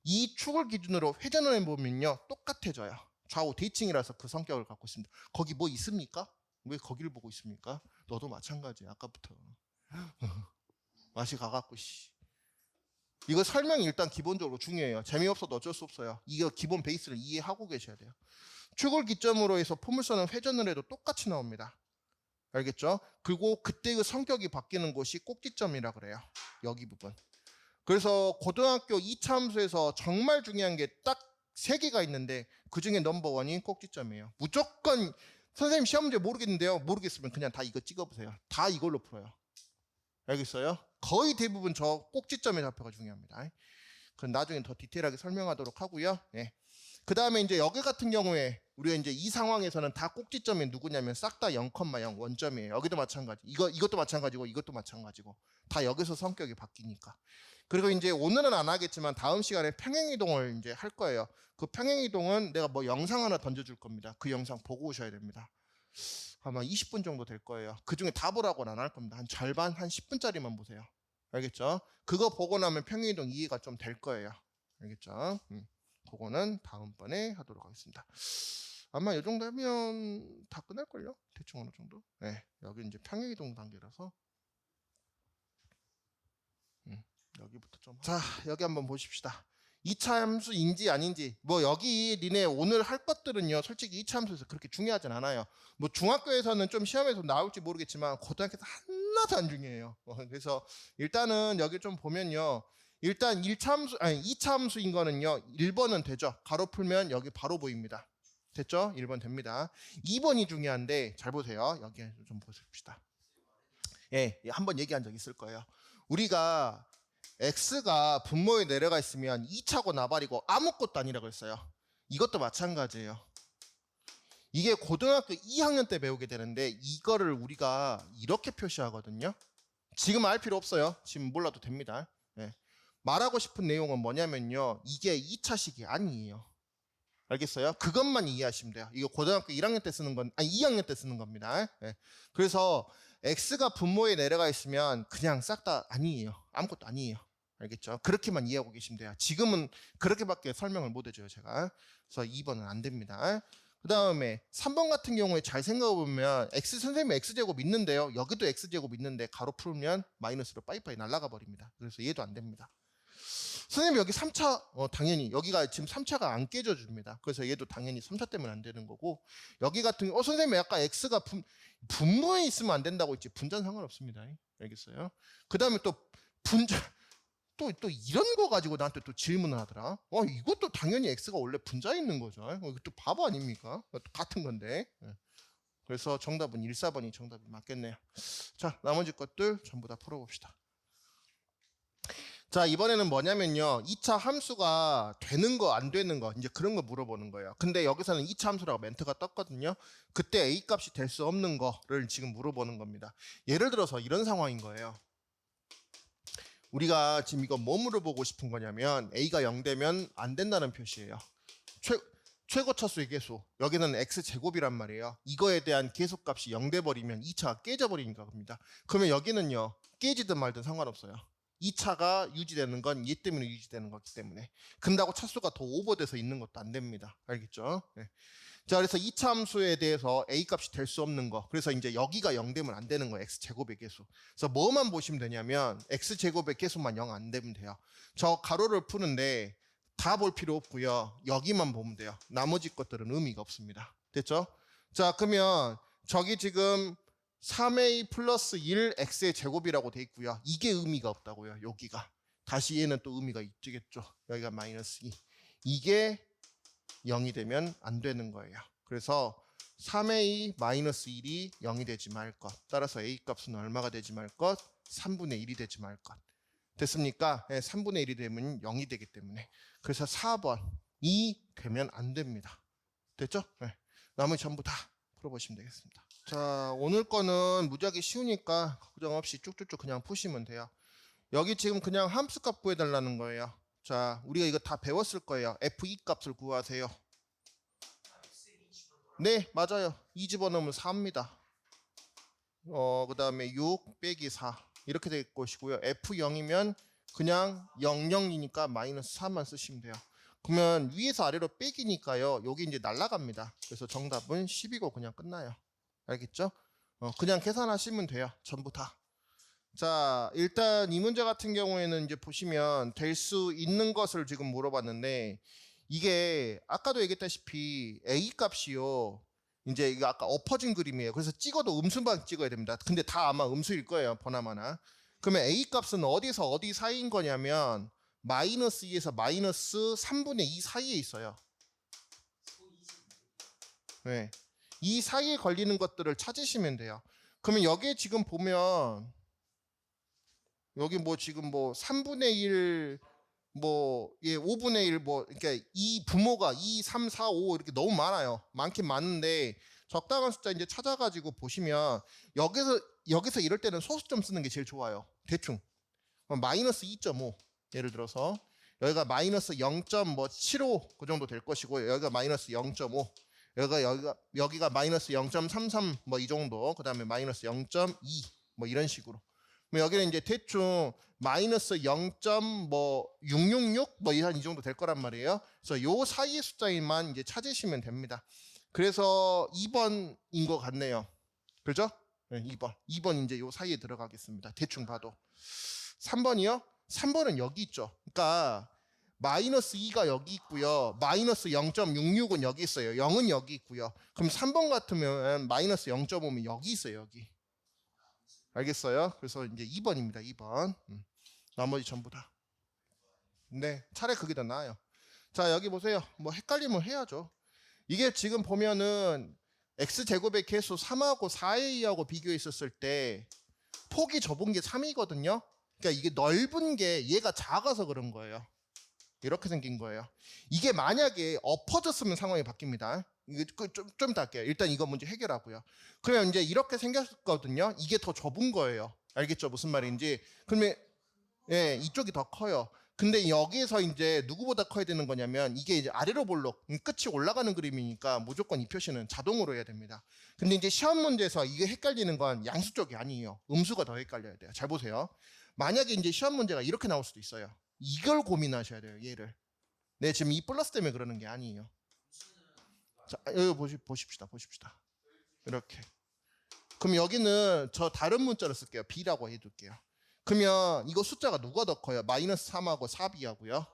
S1: 이 축을 기준으로 회전을 해보면요. 똑같아져요. 좌우 대칭이라서 그 성격을 갖고 있습니다. 거기 뭐 있습니까? 왜 거기를 보고 있습니까? 너도 마찬가지야. 아까부터. 맛이 가갖고 이거 설명이 일단 기본적으로 중요해요. 재미없어도 어쩔 수 없어요. 이거 기본 베이스를 이해하고 계셔야 돼요. 축을 기점으로 해서 포물선은 회전을 해도 똑같이 나옵니다. 알겠죠? 그리고 그때 그 성격이 바뀌는 곳이 꼭지점이라 그래요. 여기 부분. 그래서 고등학교 2차 함수에서 정말 중요한 게 딱 3개가 있는데 그중에 넘버원이 꼭지점이에요. 무조건 선생님 시험 문제 모르겠는데요. 모르겠으면 그냥 다 이거 찍어보세요. 다 이걸로 풀어요. 알겠어요? 거의 대부분 저 꼭지점에 잡혀가 중요합니다. 그럼 나중에 더 디테일하게 설명하도록 하고요. 네. 그 다음에 이제 여기 같은 경우에 우리가 이제 이 상황에서는 다 꼭지점이 누구냐면 싹 다 0,0 원점이에요. 여기도 마찬가지. 이것도 마찬가지고 이것도 마찬가지고 다 여기서 성격이 바뀌니까. 그리고 이제 오늘은 안 하겠지만 다음 시간에 평행이동을 이제 할 거예요. 그 평행이동은 내가 뭐 영상 하나 던져줄 겁니다. 그 영상 보고 오셔야 됩니다. 아마 20분 정도 될 거예요. 그 중에 다 보라고는 안 할 겁니다. 한 절반, 한 10분짜리만 보세요. 알겠죠? 그거 보고 나면 평행이동 이해가 좀 될 거예요. 알겠죠? 그거는 다음번에 하도록 하겠습니다. 아마 이 정도 하면 다 끝날걸요? 대충 어느 정도? 네, 여기 이제 평행이동 단계라서 여기부터 좀. 자, 여기 한번 보십시다. 2차 함수인지 아닌지 뭐 여기 니네 오늘 할 것들은요 솔직히 2차 함수에서 그렇게 중요하진 않아요. 뭐 중학교에서는 좀 시험에서 나올지 모르겠지만 고등학교에서 하나도 안 중요해요. 그래서 일단은 여기 좀 보면요 일단 1차 함수 아니 2차 함수인 거는요 1번은 되죠. 가로 풀면 여기 바로 보입니다. 됐죠? 1번 됩니다. 2번이 중요한데 잘 보세요. 여기 좀 보십시다. 예, 한번 얘기한 적 있을 거예요. 우리가 x가 분모에 내려가 있으면 2차고 나발이고 아무것도 아니라고 했어요. 이것도 마찬가지예요. 이게 고등학교 2학년 때 배우게 되는데 이거를 우리가 이렇게 표시하거든요. 지금 알 필요 없어요. 지금 몰라도 됩니다. 예. 말하고 싶은 내용은 뭐냐면요. 이게 2차식이 아니에요. 알겠어요? 그것만 이해하시면 돼요. 이거 고등학교 1학년 때 쓰는 건 아니 2학년 때 쓰는 겁니다. 예. 그래서 x가 분모에 내려가 있으면 그냥 싹 다 아니에요. 아무것도 아니에요. 알겠죠? 그렇게만 이해하고 계시면 돼요. 지금은 그렇게밖에 설명을 못 해줘요, 제가. 그래서 2번은 안 됩니다. 그 다음에 3번 같은 경우에 잘 생각해보면 x 선생님이 x제곱 있는데요. 여기도 x제곱 있는데 가로 풀면 마이너스로 빠이빠이 날아가 버립니다. 그래서 얘도 안 됩니다. 선생님 여기 3차 당연히 여기가 지금 3차가 안 깨져줍니다. 그래서 얘도 당연히 3차 때문에 안 되는 거고 여기 같은 경우 선생님 약간 x가 분모에 있으면 안 된다고 했지 분자는 상관없습니다. 알겠어요? 그 다음에 또 분자 또 이런 거 가지고 나한테 또 질문을 하더라. 이것도 당연히 x가 원래 분자에 있는 거죠. 이것도 바보 아닙니까? 같은 건데. 그래서 정답은 1, 4번이 정답이 맞겠네요. 자, 나머지 것들 전부 다 풀어봅시다. 자, 이번에는 뭐냐면요. 2차 함수가 되는 거, 안 되는 거, 이제 그런 거 물어보는 거예요. 근데 여기서는 2차 함수라고 멘트가 떴거든요. 그때 A 값이 될 수 없는 거를 지금 물어보는 겁니다. 예를 들어서 이런 상황인 거예요. 우리가 지금 이거 뭐 물어보고 싶은 거냐면 A가 0 되면 안 된다는 표시예요. 최고 차수의 계수. 여기는 x제곱이란 말이에요. 이거에 대한 계수값이 0 돼버리면 2차가 깨져버리니까 겁니다. 그러면 여기는요. 깨지든 말든 상관없어요. 2차가 유지되는 건 얘 때문에 유지되는 거기 때문에. 근다고 차수가 더 오버돼서 있는 것도 안 됩니다. 알겠죠? 네. 자, 그래서 2차 함수에 대해서 A 값이 될 수 없는 거. 그래서 이제 여기가 0 되면 안 되는 거예요. x제곱의 계수. 그래서 뭐만 보시면 되냐면 x제곱의 계수만 0 안 되면 돼요. 저 가로를 푸는데 다 볼 필요 없고요. 여기만 보면 돼요. 나머지 것들은 의미가 없습니다. 됐죠? 자, 그러면 저기 지금 3a 플러스 1 x의 제곱이라고 돼 있고요. 이게 의미가 없다고요. 여기가. 다시 얘는 또 의미가 있겠죠. 여기가 마이너스 2. 이게 0이 되면 안 되는 거예요. 그래서 3a 마이너스 1이 0이 되지 말 것. 따라서 a 값은 얼마가 되지 말 것? 3분의 1이 되지 말 것. 됐습니까? 네, 3분의 1이 되면 0이 되기 때문에. 그래서 4번이 되면 안 됩니다. 됐죠? 네. 나머지 전부 다 풀어보시면 되겠습니다. 자, 오늘 거는 무지하게 쉬우니까 걱정 없이 쭉쭉쭉 그냥 푸시면 돼요. 여기 지금 그냥 함수값 구해달라는 거예요. 자, 우리가 이거 다 배웠을 거예요. f2 값을 구하세요. 네, 맞아요. 2 집어넣으면 4입니다. 그 다음에 6 빼기 4 이렇게 될 것이고요. f0이면 그냥 00이니까 마이너스 4만 쓰시면 돼요. 그러면 위에서 아래로 빼기니까요. 여기 이제 날라갑니다. 그래서 정답은 10이고 그냥 끝나요. 알겠죠? 그냥 계산하시면 돼요. 전부 다. 자, 일단 이 문제 같은 경우에는 이제 보시면 될 수 있는 것을 지금 물어봤는데 이게 아까도 얘기했다시피 A 값이요. 이제 이거 아까 엎어진 그림이에요. 그래서 찍어도 음수만 찍어야 됩니다. 근데 다 아마 음수일 거예요. 보나마나. 그러면 A 값은 어디서 어디 사이인 거냐면 마이너스 2에서 마이너스 3분의 2 사이에 있어요. 네. 이 사이에 걸리는 것들을 찾으시면 돼요. 그러면 여기에 지금 보면 여기 뭐 지금 뭐 3분의 1 뭐 예, 5분의 1 뭐 이렇게 이 부모가 2, 3, 4, 5 이렇게 너무 많아요. 많긴 많은데 적당한 숫자 이제 찾아가지고 보시면 여기서 이럴 때는 소수점 쓰는 게 제일 좋아요. 대충 마이너스 2.5 예를 들어서 여기가 마이너스 0.75 그 정도 될 것이고 여기가 마이너스 0.5 여기가 마이너스 0.33 뭐 이 정도 그 다음에 마이너스 0.2 뭐 이런 식으로 여기는 이제 대충 마이너스 0.666 뭐 이 정도 될 거란 말이에요. 그래서 요 사이의 숫자만 이제 찾으시면 됩니다. 그래서 2번인 것 같네요. 그죠? 네, 2번. 2번 이제 요 사이에 들어가겠습니다. 대충 봐도. 3번이요? 3번은 여기 있죠. 그러니까 마이너스 2가 여기 있고요. 마이너스 0.66은 여기 있어요. 0은 여기 있고요. 그럼 3번 같으면 마이너스 0.5면 여기 있어요. 여기. 알겠어요? 그래서 이제 2번입니다. 2번. 나머지 전부 다. 네, 차라리 그게 더 나아요. 자, 여기 보세요. 뭐 헷갈리면 해야죠. 이게 지금 보면은 x제곱의 개수 3하고 4a하고 비교했었을 때 폭이 좁은 게 3이거든요. 그러니까 이게 넓은 게 얘가 작아서 그런 거예요. 이렇게 생긴 거예요. 이게 만약에 엎어졌으면 상황이 바뀝니다. 이게 좀 이따 할게요. 일단 이거 문제 해결하고요. 그러면 이제 이렇게 생겼거든요. 이게 더 좁은 거예요. 알겠죠? 무슨 말인지. 그러면 예, 이쪽이 더 커요. 근데 여기에서 이제 누구보다 커야 되는 거냐면 이게 이제 아래로 볼록 끝이 올라가는 그림이니까 무조건 이 표시는 자동으로 해야 됩니다. 근데 이제 시험 문제에서 이게 헷갈리는 건 양수 쪽이 아니에요. 음수가 더 헷갈려야 돼요. 잘 보세요. 만약에 이제 시험 문제가 이렇게 나올 수도 있어요. 이걸 고민하셔야 돼요. 얘를. 네, 지금 이 플러스 때문에 그러는 게 아니에요. 자, 여기 보십시다. 이렇게. 그럼 여기는 저 다른 문자를 쓸게요. B라고 해둘게요. 그러면 이거 숫자가 누가 더 커요? 마이너스 3하고 4B하고요.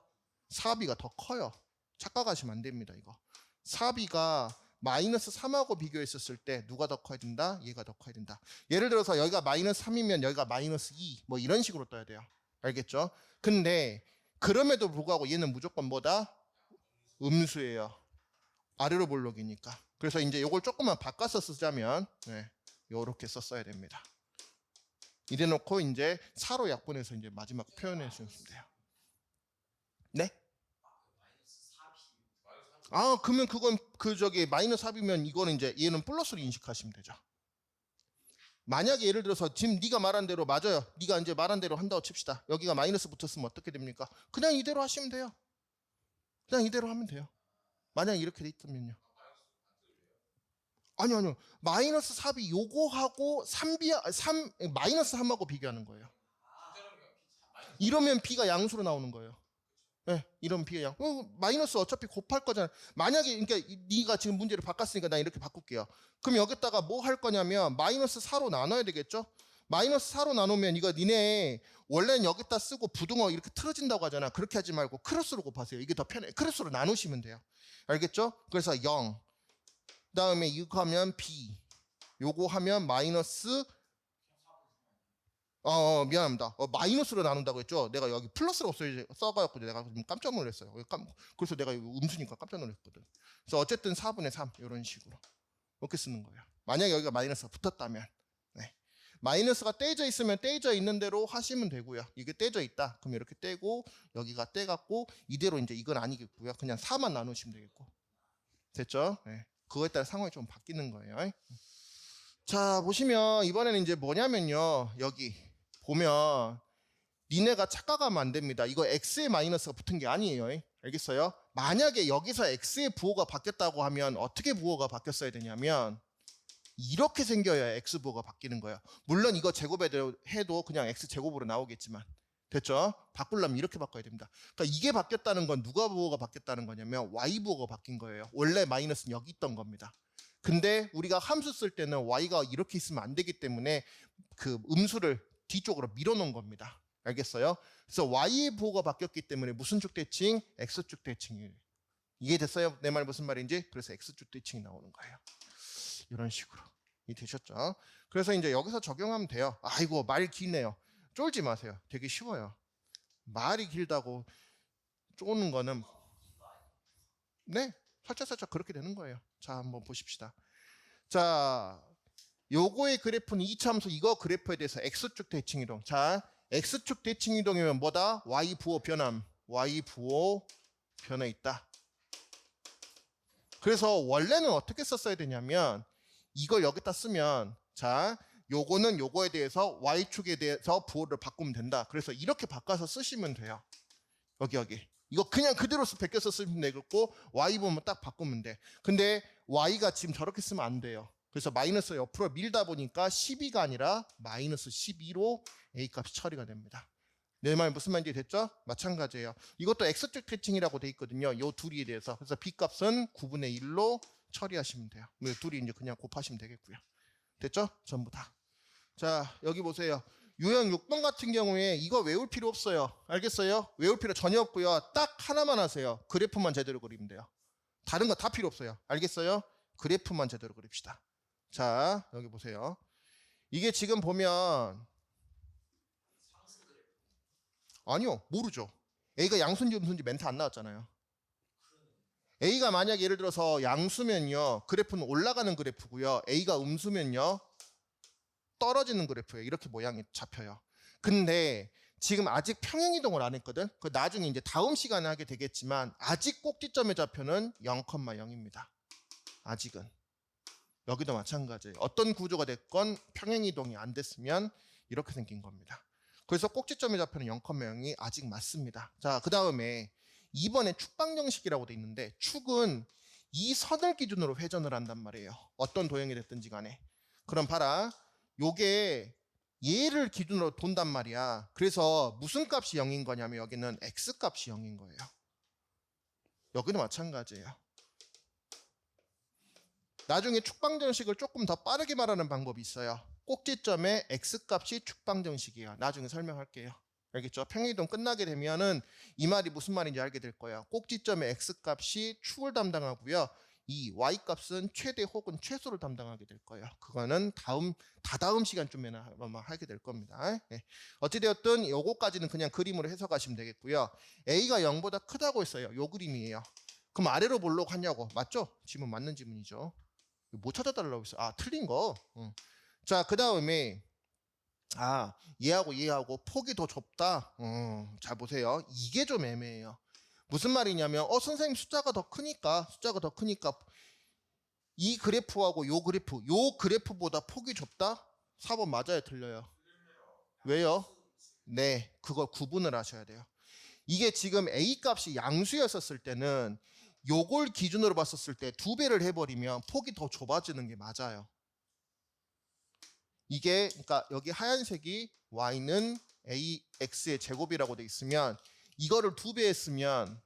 S1: 4B가 더 커요. 착각하시면 안 됩니다. 이거. 4B가 마이너스 3하고 비교했었을 때 누가 더 커야 된다? 얘가 더 커야 된다. 예를 들어서 여기가 마이너스 3이면 여기가 마이너스 2. 뭐 이런 식으로 떠야 돼요. 알겠죠? 근데 그럼에도 불구하고 얘는 무조건 뭐다? 음수예요. 아래로 볼록이니까. 그래서 이제 이걸 조금만 바꿔서 쓰자면 요렇게 썼어야 됩니다. 이래 놓고 이제 4로 약분해서 이제 마지막 표현해 주시면 돼요. 네? 아, 그러면 그건 마이너스 4이면 이거는 이제 얘는 플러스로 인식하시면 되죠. 만약에 예를 들어서 지금 네가 말한 대로 맞아요. 네가 이제 말한 대로 한다고 칩시다. 여기가 마이너스 붙었으면 어떻게 됩니까? 그냥 이대로 하시면 돼요. 그냥 이대로 하면 돼요. 만약에 이렇게 돼 있다면요. 아니요. 마이너스 4이 요거하고 마이너스 3하고 비교하는 거예요. 이러면 B가 양수로 나오는 거예요. 네, 이런 B가 양. 마이너스 어차피 곱할 거잖아요. 만약에 그러니까 네가 지금 문제를 바꿨으니까 나 이렇게 바꿀게요. 그럼 여기다가 뭐 할 거냐면 마이너스 4로 나눠야 되겠죠? 마이너스 4로 나누면 이거 니네 원래는 여기다 쓰고 부등호 이렇게 틀어진다고 하잖아. 그렇게 하지 말고 크로스로 곱하세요. 이게 더 편해. 크로스로 나누시면 돼요. 알겠죠? 그래서 0. 그다음에 이거 하면 B. 요거 하면 마이너스 미안합니다. 마이너스로 나눈다고 했죠. 내가 여기 플러스가 써가지고 내가 좀 깜짝 놀랐어요. 그래서 내가 음수니까 깜짝 놀랐거든. 그래서 어쨌든 4분의 3 이런 식으로 이렇게 쓰는 거예요. 만약에 여기가 마이너스가 붙었다면 마이너스가 떼져 있으면 떼져 있는 대로 하시면 되고요. 이게 떼져 있다. 그럼 이렇게 떼고 여기가 떼갖고 이대로 이제 이건 아니겠고요. 그냥 4만 나누시면 되겠고. 됐죠? 네. 그거에 따라 상황이 좀 바뀌는 거예요. 자, 보시면 이번에는 이제 뭐냐면요. 여기 보면 니네가 착각하면 안 됩니다. 이거 x의 마이너스가 붙은 게 아니에요. 알겠어요? 만약에 여기서 x의 부호가 바뀌었다고 하면 어떻게 부호가 바뀌었어야 되냐면 이렇게 생겨야 x 부호가 바뀌는 거예요. 물론 이거 제곱에 해도 그냥 x 제곱으로 나오겠지만 됐죠? 바꾸려면 이렇게 바꿔야 됩니다. 그러니까 이게 바뀌었다는 건 누가 부호가 바뀌었다는 거냐면 y 부호가 바뀐 거예요. 원래 마이너스는 여기 있던 겁니다. 근데 우리가 함수 쓸 때는 y가 이렇게 있으면 안 되기 때문에 그 음수를 뒤쪽으로 밀어놓은 겁니다. 알겠어요? 그래서 y의 부호가 바뀌었기 때문에 무슨 쭉 대칭? x축 대칭이에요. 이해됐어요? 내 말 무슨 말인지? 그래서 x축 대칭이 나오는 거예요. 이런 식으로. 이해되셨죠? 그래서 이제 여기서 적용하면 돼요. 아이고 말 기네요. 쫄지 마세요. 되게 쉬워요. 말이 길다고 쪼는 거는 네, 살짝 그렇게 되는 거예요. 자, 한번 보십시다. 자, 요거의 그래프는 2차함수 이거 그래프에 대해서 x축 대칭 이동. 자, x축 대칭 이동이면 뭐다? y 부호 변함. y 부호 변해 있다. 그래서 원래는 어떻게 썼어야 되냐면 이걸 여기다 쓰면 자, 요거는 요거에 대해서 y축에 대해서 부호를 바꾸면 된다. 그래서 이렇게 바꿔서 쓰시면 돼요. 여기. 이거 그냥 그대로 베껴서 쓰면 되겠고 y 보면 딱 바꾸면 돼. 근데 y가 지금 저렇게 쓰면 안 돼요. 그래서 마이너스 옆으로 밀다 보니까 12가 아니라 마이너스 12로 a 값이 처리가 됩니다. 내 말 무슨 말인지 됐죠? 마찬가지예요. 이것도 x축 대칭이라고 돼 있거든요. 요 둘이에 대해서. 그래서 b 값은 9분의 1로 처리하시면 돼요. 둘이 이제 그냥 곱하시면 되겠고요. 됐죠? 전부 다. 자, 여기 보세요. 유형 6번 같은 경우에 이거 외울 필요 없어요. 알겠어요? 외울 필요 전혀 없고요. 딱 하나만 하세요. 그래프만 제대로 그리면 돼요. 다른 거 다 필요 없어요. 알겠어요? 그래프만 제대로 그립시다. 자, 여기 보세요. 이게 지금 보면 아니요, 모르죠. A가 양수인지 음수인지 멘트 안 나왔잖아요. A가 만약 예를 들어서 양수면요, 그래프는 올라가는 그래프고요. A가 음수면요, 떨어지는 그래프예요. 이렇게 모양이 잡혀요. 근데 지금 아직 평행이동을 안 했거든. 그 나중에 이제 다음 시간에 하게 되겠지만 아직 꼭지점의 좌표는 0,0입니다. 아직은. 여기도 마찬가지예요. 어떤 구조가 됐건 평행이동이 안 됐으면 이렇게 생긴 겁니다. 그래서 꼭지점의 좌표는 0,0이 아직 맞습니다. 자, 그 다음에 2번에 축방정식이라고 돼 있는데 축은 이 선을 기준으로 회전을 한단 말이에요. 어떤 도형이 됐든지 간에. 그럼 봐라. 요게 얘를 기준으로 돈단 말이야. 그래서 무슨 값이 0인 거냐면 여기는 x값이 0인 거예요. 여기도 마찬가지예요. 나중에 축방정식을 조금 더 빠르게 말하는 방법이 있어요. 꼭지점의 x값이 축방정식이에요. 나중에 설명할게요. 알겠죠? 평행이동 끝나게 되면은 이 말이 무슨 말인지 알게 될 거예요. 꼭지점의 x값이 축을 담당하고요. 이 y값은 최대 혹은 최소를 담당하게 될 거예요. 그거는 다다음 시간쯤에 아마 하게 될 겁니다. 네. 어찌되었든 요거까지는 그냥 그림으로 해석하시면 되겠고요. a가 0보다 크다고 했어요. 요 그림이에요. 그럼 아래로 보려고 하냐고. 맞죠? 지문 맞는 지문이죠. 뭐 찾아달라고 했어요? 아, 틀린 거. 자, 그 다음에 얘하고 폭이 더 좁다. 잘 보세요. 이게 좀 애매해요. 무슨 말이냐면 선생님 숫자가 더 크니까 이 그래프하고 요 그래프보다 폭이 좁다? 4번 맞아요, 틀려요? 왜요? 네, 그걸 구분을 하셔야 돼요. 이게 지금 A 값이 양수였었을 때는 요걸 기준으로 봤었을 때 2배를 해버리면 폭이 더 좁아지는 게 맞아요. 이게 그러니까 여기 하얀색이 y는 ax의 제곱이라고 돼 있으면 이거를 2배 했으면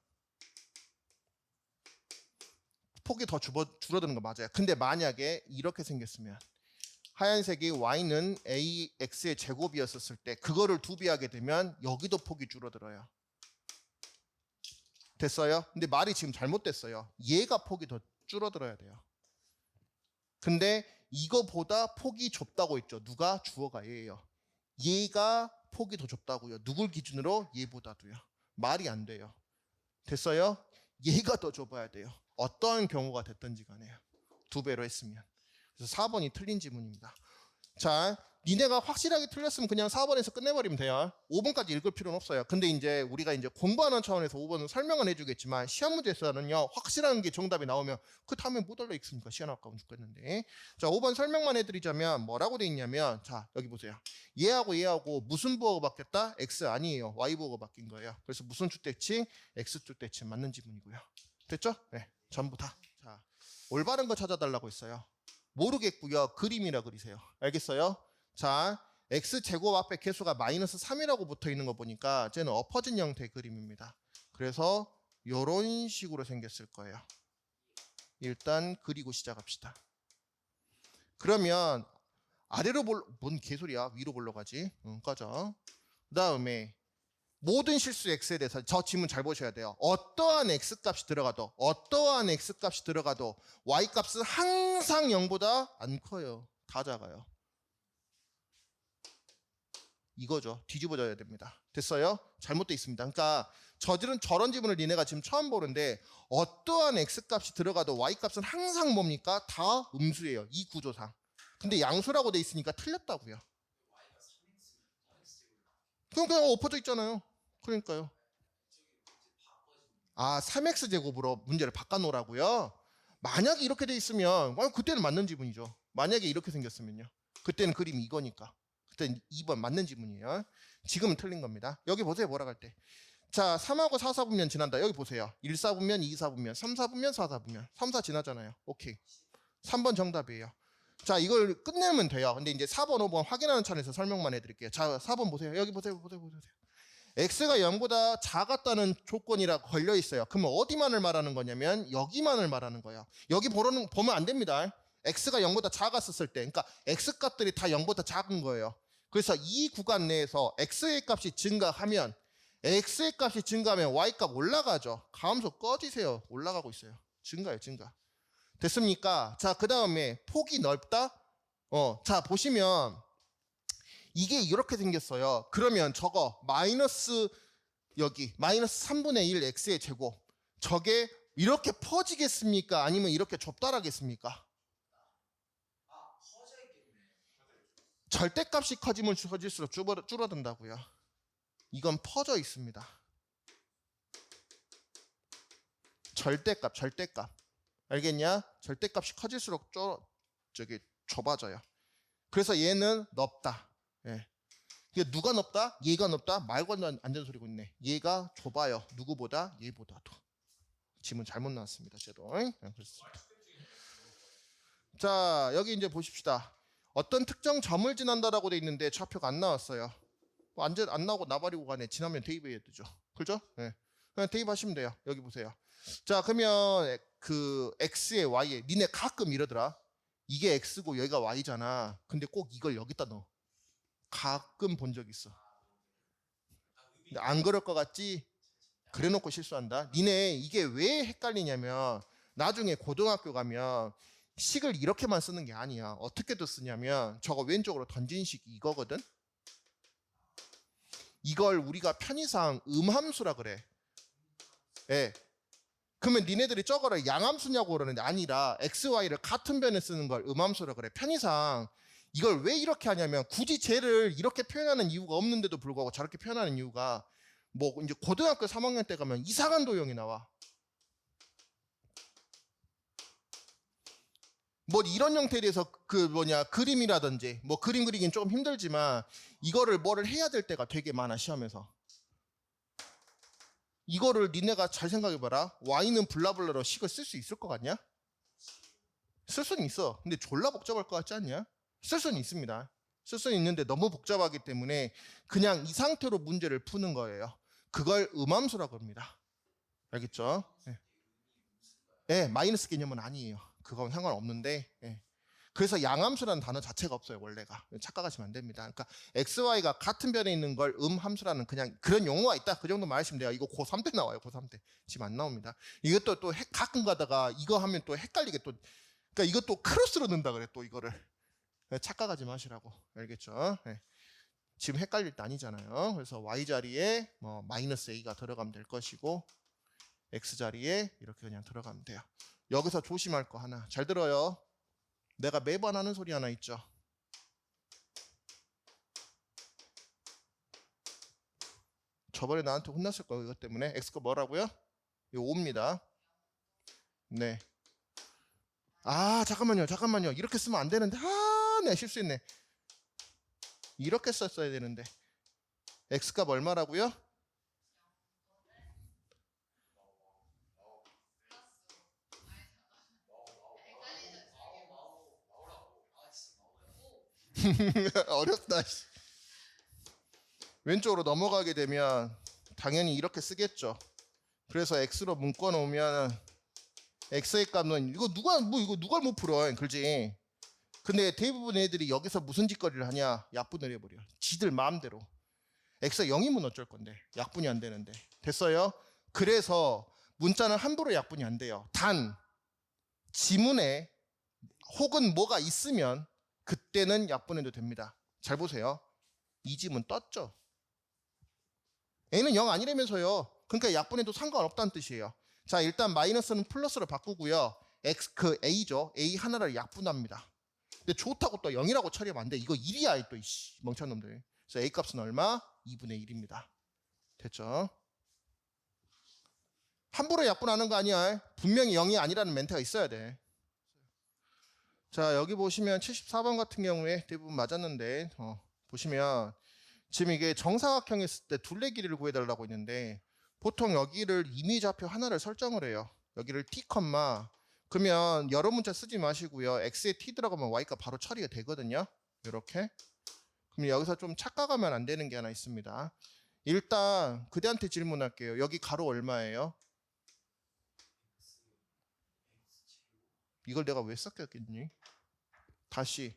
S1: 폭이 더 줄어드는 거 맞아요. 근데 만약에 이렇게 생겼으면 하얀색이 y는 ax의 제곱이었을 때 그거를 2배 하게 되면 여기도 폭이 줄어들어요. 됐어요? 근데 말이 지금 잘못됐어요. 얘가 폭이 더 줄어들어야 돼요. 근데 이거보다 폭이 좁다고 했죠. 누가? 주어가 얘예요. 얘가 폭이 더 좁다고요. 누굴 기준으로? 얘보다도요. 말이 안 돼요. 됐어요? 얘가 더 좁아야 돼요. 어떠한 경우가 됐든지 간에요. 2배로 했으면. 그래서 4번이 틀린 지문입니다. 자, 니네가 확실하게 틀렸으면 그냥 4번에서 끝내버리면 돼요. 5번까지 읽을 필요는 없어요. 근데 이제 우리가 이제 공부하는 차원에서 5번은 설명은 해주겠지만 시험 문제에서는요, 확실한 게 정답이 나오면 그 다음에 뭐 달려 있습니까? 시간 아까운 죽겠는데. 자, 5번 설명만 해드리자면 뭐라고 돼 있냐면, 자, 여기 보세요. 얘하고 무슨 부호가 바뀌었다? x 아니에요. y 부호가 바뀐 거예요. 그래서 무슨 주대칭? x 주대칭 맞는 지문이고요. 됐죠? 네, 전부 다. 자, 올바른 거 찾아달라고 했어요. 모르겠고요. 그림이라 그리세요. 알겠어요? 자, x제곱 앞에 개수가 마이너스 3이라고 붙어 있는 거 보니까 쟤는 엎어진 형태의 그림입니다. 그래서 이런 식으로 생겼을 거예요. 일단 그리고 시작합시다. 그러면 아래로 뭔 개소리야? 위로 보러 가지. 꺼져. 그 다음에 모든 실수 x에 대해서 저 지문 잘 보셔야 돼요. 어떠한 x값이 들어가도 y값은 항상 0보다 안 커요. 다 작아요. 이거죠. 뒤집어져야 됩니다. 됐어요? 잘못되어 있습니다. 그러니까 저런 지문을 니네가 지금 처음 보는데 어떠한 x값이 들어가도 y값은 항상 뭡니까? 다 음수예요. 이 구조상. 근데 양수라고 돼 있으니까 틀렸다고요. 그냥 엎어져 있잖아요. 그러니까요. 3x제곱으로 문제를 바꿔놓으라고요? 만약에 이렇게 돼 있으면 그때는 맞는 지문이죠. 만약에 이렇게 생겼으면요. 그때는 그림이 이거니까. 그때는 2번 맞는 지문이에요. 지금은 틀린 겁니다. 여기 보세요. 뭐라고 할 때. 자, 3하고 4, 4분면 지난다. 여기 보세요. 1, 4분면, 2, 4분면, 3, 4분면, 4, 4분면. 3, 4 지나잖아요. 오케이. 3번 정답이에요. 자, 이걸 끝내면 돼요. 근데 이제 4번, 5번 확인하는 차원에서 설명만 해드릴게요. 자, 4번 보세요. 여기 보세요. x가 0보다 작았다는 조건이라 걸려 있어요. 그러면 어디만을 말하는 거냐면 여기만을 말하는 거예요. 여기 보면 안 됩니다. x가 0보다 작았었을 때, 그러니까 x 값들이 다 0보다 작은 거예요. 그래서 이 구간 내에서 x의 값이 증가하면 x의 값이 증가하면 y 값 올라가죠. 가함수 꺼지세요. 올라가고 있어요. 증가요, 증가. 됐습니까? 자, 그 다음에 폭이 넓다? 자, 보시면 이게 이렇게 생겼어요. 그러면 저거 마이너스 여기 마이너스 3분의 1 x의 제곱 저게 이렇게 퍼지겠습니까? 아니면 이렇게 좁다라겠습니까? 절대값이 커지면 커질수록 줄어든다고요. 이건 퍼져 있습니다. 절대값. 알겠냐? 절대값이 커질수록 좁아져요. 그래서 얘는 넓다. 예. 이게 누가 넓다? 얘가 넓다? 말도 안 되는 소리고 있네. 얘가 좁아요. 누구보다? 얘보다도. 지문 잘못 나왔습니다. 쟤도. 그렇습니다. 자, 여기 이제 보십시다. 어떤 특정 점을 지난다라고 돼 있는데 좌표가 안 나왔어요. 완전 안 나오고 나발이고 가네. 지나면 대입해야 되죠. 그죠? 네. 그냥 대입하시면 돼요. 여기 보세요. 자, 그러면 그 x에 y에 니네 가끔 이러더라. 이게 x고 여기가 y잖아. 근데 꼭 이걸 여기다 넣어. 가끔 본 적 있어. 근데 안 그럴 것 같지? 그래놓고 실수한다. 니네 이게 왜 헷갈리냐면 나중에 고등학교 가면 식을 이렇게만 쓰는 게 아니야. 어떻게도 쓰냐면 저거 왼쪽으로 던진 식이 이거거든. 이걸 우리가 편의상 음함수라 그래. 예. 그러면 니네들이 저거를 양함수냐고 그러는데 아니라 x, y를 같은 변에 쓰는 걸 음함수라 그래. 편의상 이걸 왜 이렇게 하냐면 굳이 쟤를 이렇게 표현하는 이유가 없는데도 불구하고 저렇게 표현하는 이유가 뭐 이제 고등학교 3학년 때 가면 이상한 도형이 나와. 뭐 이런 형태에 대해서 그림이라든지 뭐 그림 그리긴 조금 힘들지만 이거를 뭐를 해야 될 때가 되게 많아 시험에서. 이거를 니네가 잘 생각해봐라. y는 블라블라로 식을 쓸 수 있을 것 같냐? 쓸 수는 있어. 근데 졸라 복잡할 것 같지 않냐? 쓸 수는 있습니다. 쓸 수는 있는데 너무 복잡하기 때문에 그냥 이 상태로 문제를 푸는 거예요. 그걸 음함수라고 합니다. 알겠죠? 네. 네, 마이너스 개념은 아니에요. 그건 상관없는데. 네. 그래서 양함수라는 단어 자체가 없어요, 원래가. 착각하시면 안 됩니다. 그러니까 XY가 같은 변에 있는 걸 함수라는 그냥 그런 용어가 있다. 그 정도 말하시면 돼요. 이거 고3 때 나와요, 고3 때. 지금 안 나옵니다. 이것도 또 가끔 가다가 이거 하면 또 헷갈리게 또, 그러니까 이것도 크로스로 넣는다 그래, 또 이거를. 착각하지 마시라고. 알겠죠? 네. 지금 헷갈릴 때 아니잖아요. 그래서 Y 자리에 뭐 마이너스 A가 들어가면 될 것이고, X 자리에 이렇게 그냥 들어가면 돼요. 여기서 조심할 거 하나. 잘 들어요. 내가 매번 하는 소리 하나 있죠. 저번에 나한테 혼났을 거예요. 이것 때문에. X가 뭐라고요? 이거 5입니다. 네. 아, 잠깐만요. 이렇게 쓰면 안 되는데. 네, 실수했네. 이렇게 썼어야 되는데. X값 얼마라고요? 어렵다. 왼쪽으로 넘어가게 되면 당연히 이렇게 쓰겠죠. 그래서 x로 묶어 놓으면 x의 값은 이거 누가 못 풀어. 그렇지. 근데 대부분 애들이 여기서 무슨 짓거리를 하냐? 약분을 해버려. 지들 마음대로. x가 0이면 어쩔 건데. 약분이 안 되는데. 됐어요? 그래서 문자는 함부로 약분이 안 돼요. 단 지문에 혹은 뭐가 있으면 그때는 약분해도 됩니다. 잘 보세요. 이 지문 떴죠? a는 0 아니라면서요. 그러니까 약분해도 상관없다는 뜻이에요. 자, 일단 마이너스는 플러스로 바꾸고요. 그 a죠. a 하나를 약분합니다. 근데 좋다고 또 0이라고 처리하면 안 돼. 이거 1이야 또 멍청한 놈들. 그래서 a 값은 얼마? 2분의 1입니다. 됐죠? 함부로 약분하는 거 아니야. 분명히 0이 아니라는 멘트가 있어야 돼. 자, 여기 보시면 74번 같은 경우에 대부분 맞았는데 보시면 지금 이게 정사각형에 있을 때 둘레 길이를 구해달라고 했는데 보통 여기를 임의좌표 하나를 설정을 해요. 여기를 t, 그러면 여러 문자 쓰지 마시고요. x에 t 들어가면 y가 바로 처리가 되거든요. 이렇게. 그럼 여기서 좀 착각하면 안 되는 게 하나 있습니다. 일단 그대한테 질문할게요. 여기 가로 얼마예요? 이걸 내가 왜 썼겠니? 다시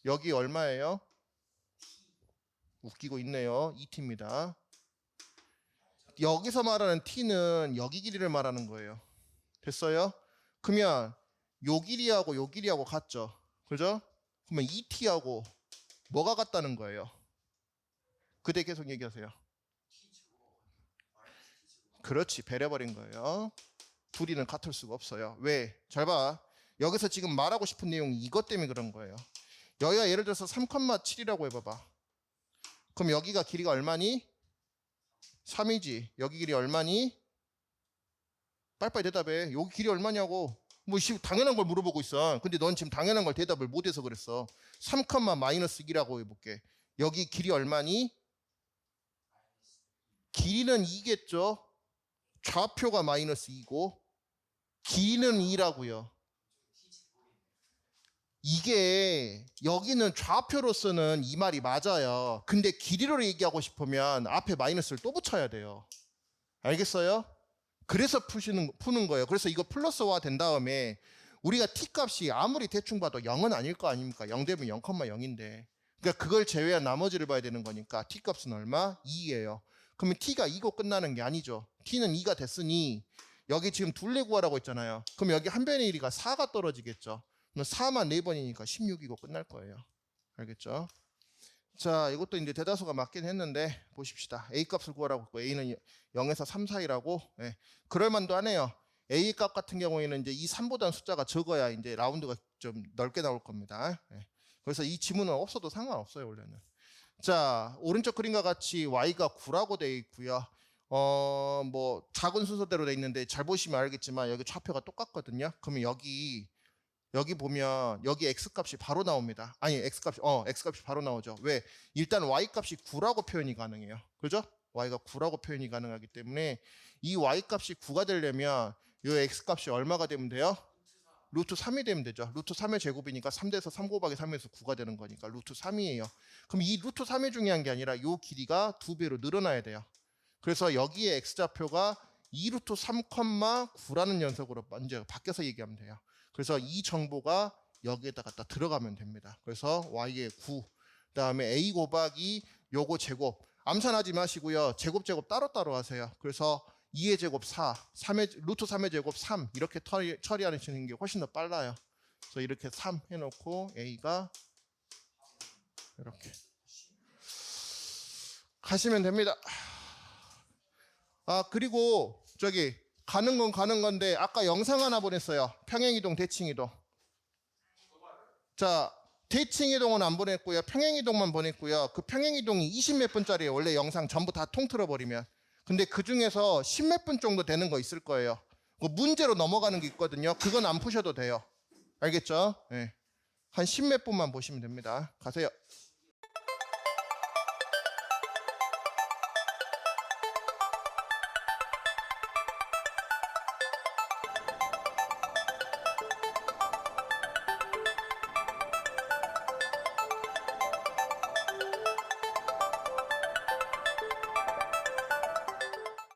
S1: 여기 얼마예요? 웃기고 있네요. 2t입니다. 여기서 말하는 t는 여기 길이를 말하는 거예요. 됐어요? 그러면 요 길이하고 요 길이하고 같죠? 그죠? 그러면 2t하고 뭐가 같다는 거예요? 그대 계속 얘기하세요. 그렇지, 배려버린 거예요. 둘이는 같을 수가 없어요. 왜? 잘 봐. 여기서 지금 말하고 싶은 내용이 이것 때문에 그런 거예요. 여기가 예를 들어서 3,7이라고 해봐봐. 그럼 여기가 길이가 얼마니? 3이지. 여기 길이 얼마니? 빨리빨리 대답해. 여기 길이 얼마냐고. 뭐 당연한 걸 물어보고 있어. 근데 넌 지금 당연한 걸 대답을 못해서 그랬어. 3,-2라고 해볼게. 여기 길이 얼마니? 길이는 2겠죠. 좌표가 -2고 길이는 2라고요. 이게 여기는 좌표로서는 이 말이 맞아요. 근데 길이로 얘기하고 싶으면 앞에 마이너스를 또 붙여야 돼요. 알겠어요? 그래서 푸는 거예요. 그래서 이거 플러스화 된 다음에 우리가 t 값이 아무리 대충 봐도 0은 아닐 거 아닙니까? 0 되면 0,0인데 그러니까 그걸 제외한 나머지를 봐야 되는 거니까 t 값은 얼마? 2예요. 그러면 t가 2고 끝나는 게 아니죠. t는 2가 됐으니 여기 지금 둘레 구하라고 했잖아요. 그럼 여기 한 변의 1이가 4가 떨어지겠죠. 그럼 4만 4번이니까 16이고 끝날 거예요. 알겠죠? 자, 이것도 이제 대다수가 맞긴 했는데 보십시다. A 값을 구하라고 했고 A는 0에서 3 사이라고. 네. 그럴 만도 하네요. A 값 같은 경우에는 이제 이 3보다는 숫자가 적어야 이제 라운드가 좀 넓게 나올 겁니다. 네. 그래서 이 지문은 없어도 상관없어요, 원래는. 자, 오른쪽 그림과 같이 Y가 9라고 되어 있고요. 뭐 작은 순서대로 되어 있는데 잘 보시면 알겠지만 여기 좌표가 똑같거든요. 그러면 여기 보면 여기 x값이 바로 나옵니다. 아니 x값이 바로 나오죠. 왜? 일단 y값이 9라고 표현이 가능해요. 그죠? y가 9라고 표현이 가능하기 때문에 이 y값이 9가 되려면 이 x값이 얼마가 되면 돼요? 루트 3이 되면 되죠. 루트 3의 제곱이니까 3대에서 3 곱하기 3에서 9가 되는 거니까 루트 3이에요. 그럼 이 루트 3이 중요한 게 아니라 이 길이가 2배로 늘어나야 돼요. 그래서 여기에 x좌표가 2루트 3,9라는 녀석으로 이제 바뀌어서 얘기하면 돼요. 그래서 이 정보가 여기에다 갖다 들어가면 됩니다. 그래서 y의 9, 그다음에 a 곱하기 요거 제곱. 암산하지 마시고요. 제곱 따로따로 하세요. 그래서 2의 제곱 4, 루트 3의 제곱 3 이렇게 처리하시는 게 훨씬 더 빨라요. 그래서 이렇게 3 해놓고 a가 이렇게 가시면 됩니다. 아, 그리고 저기 가는 건 가는 건데 아까 영상 하나 보냈어요. 평행이동, 대칭이동. 자, 대칭이동은 안 보냈고요. 평행이동만 보냈고요. 그 평행이동이 20몇 분짜리예요. 원래 영상 전부 다 통틀어 버리면. 근데 그 중에서 10몇 분 정도 되는 거 있을 거예요. 그 문제로 넘어가는 게 있거든요. 그건 안 푸셔도 돼요. 알겠죠? 네. 한 10몇 분만 보시면 됩니다. 가세요.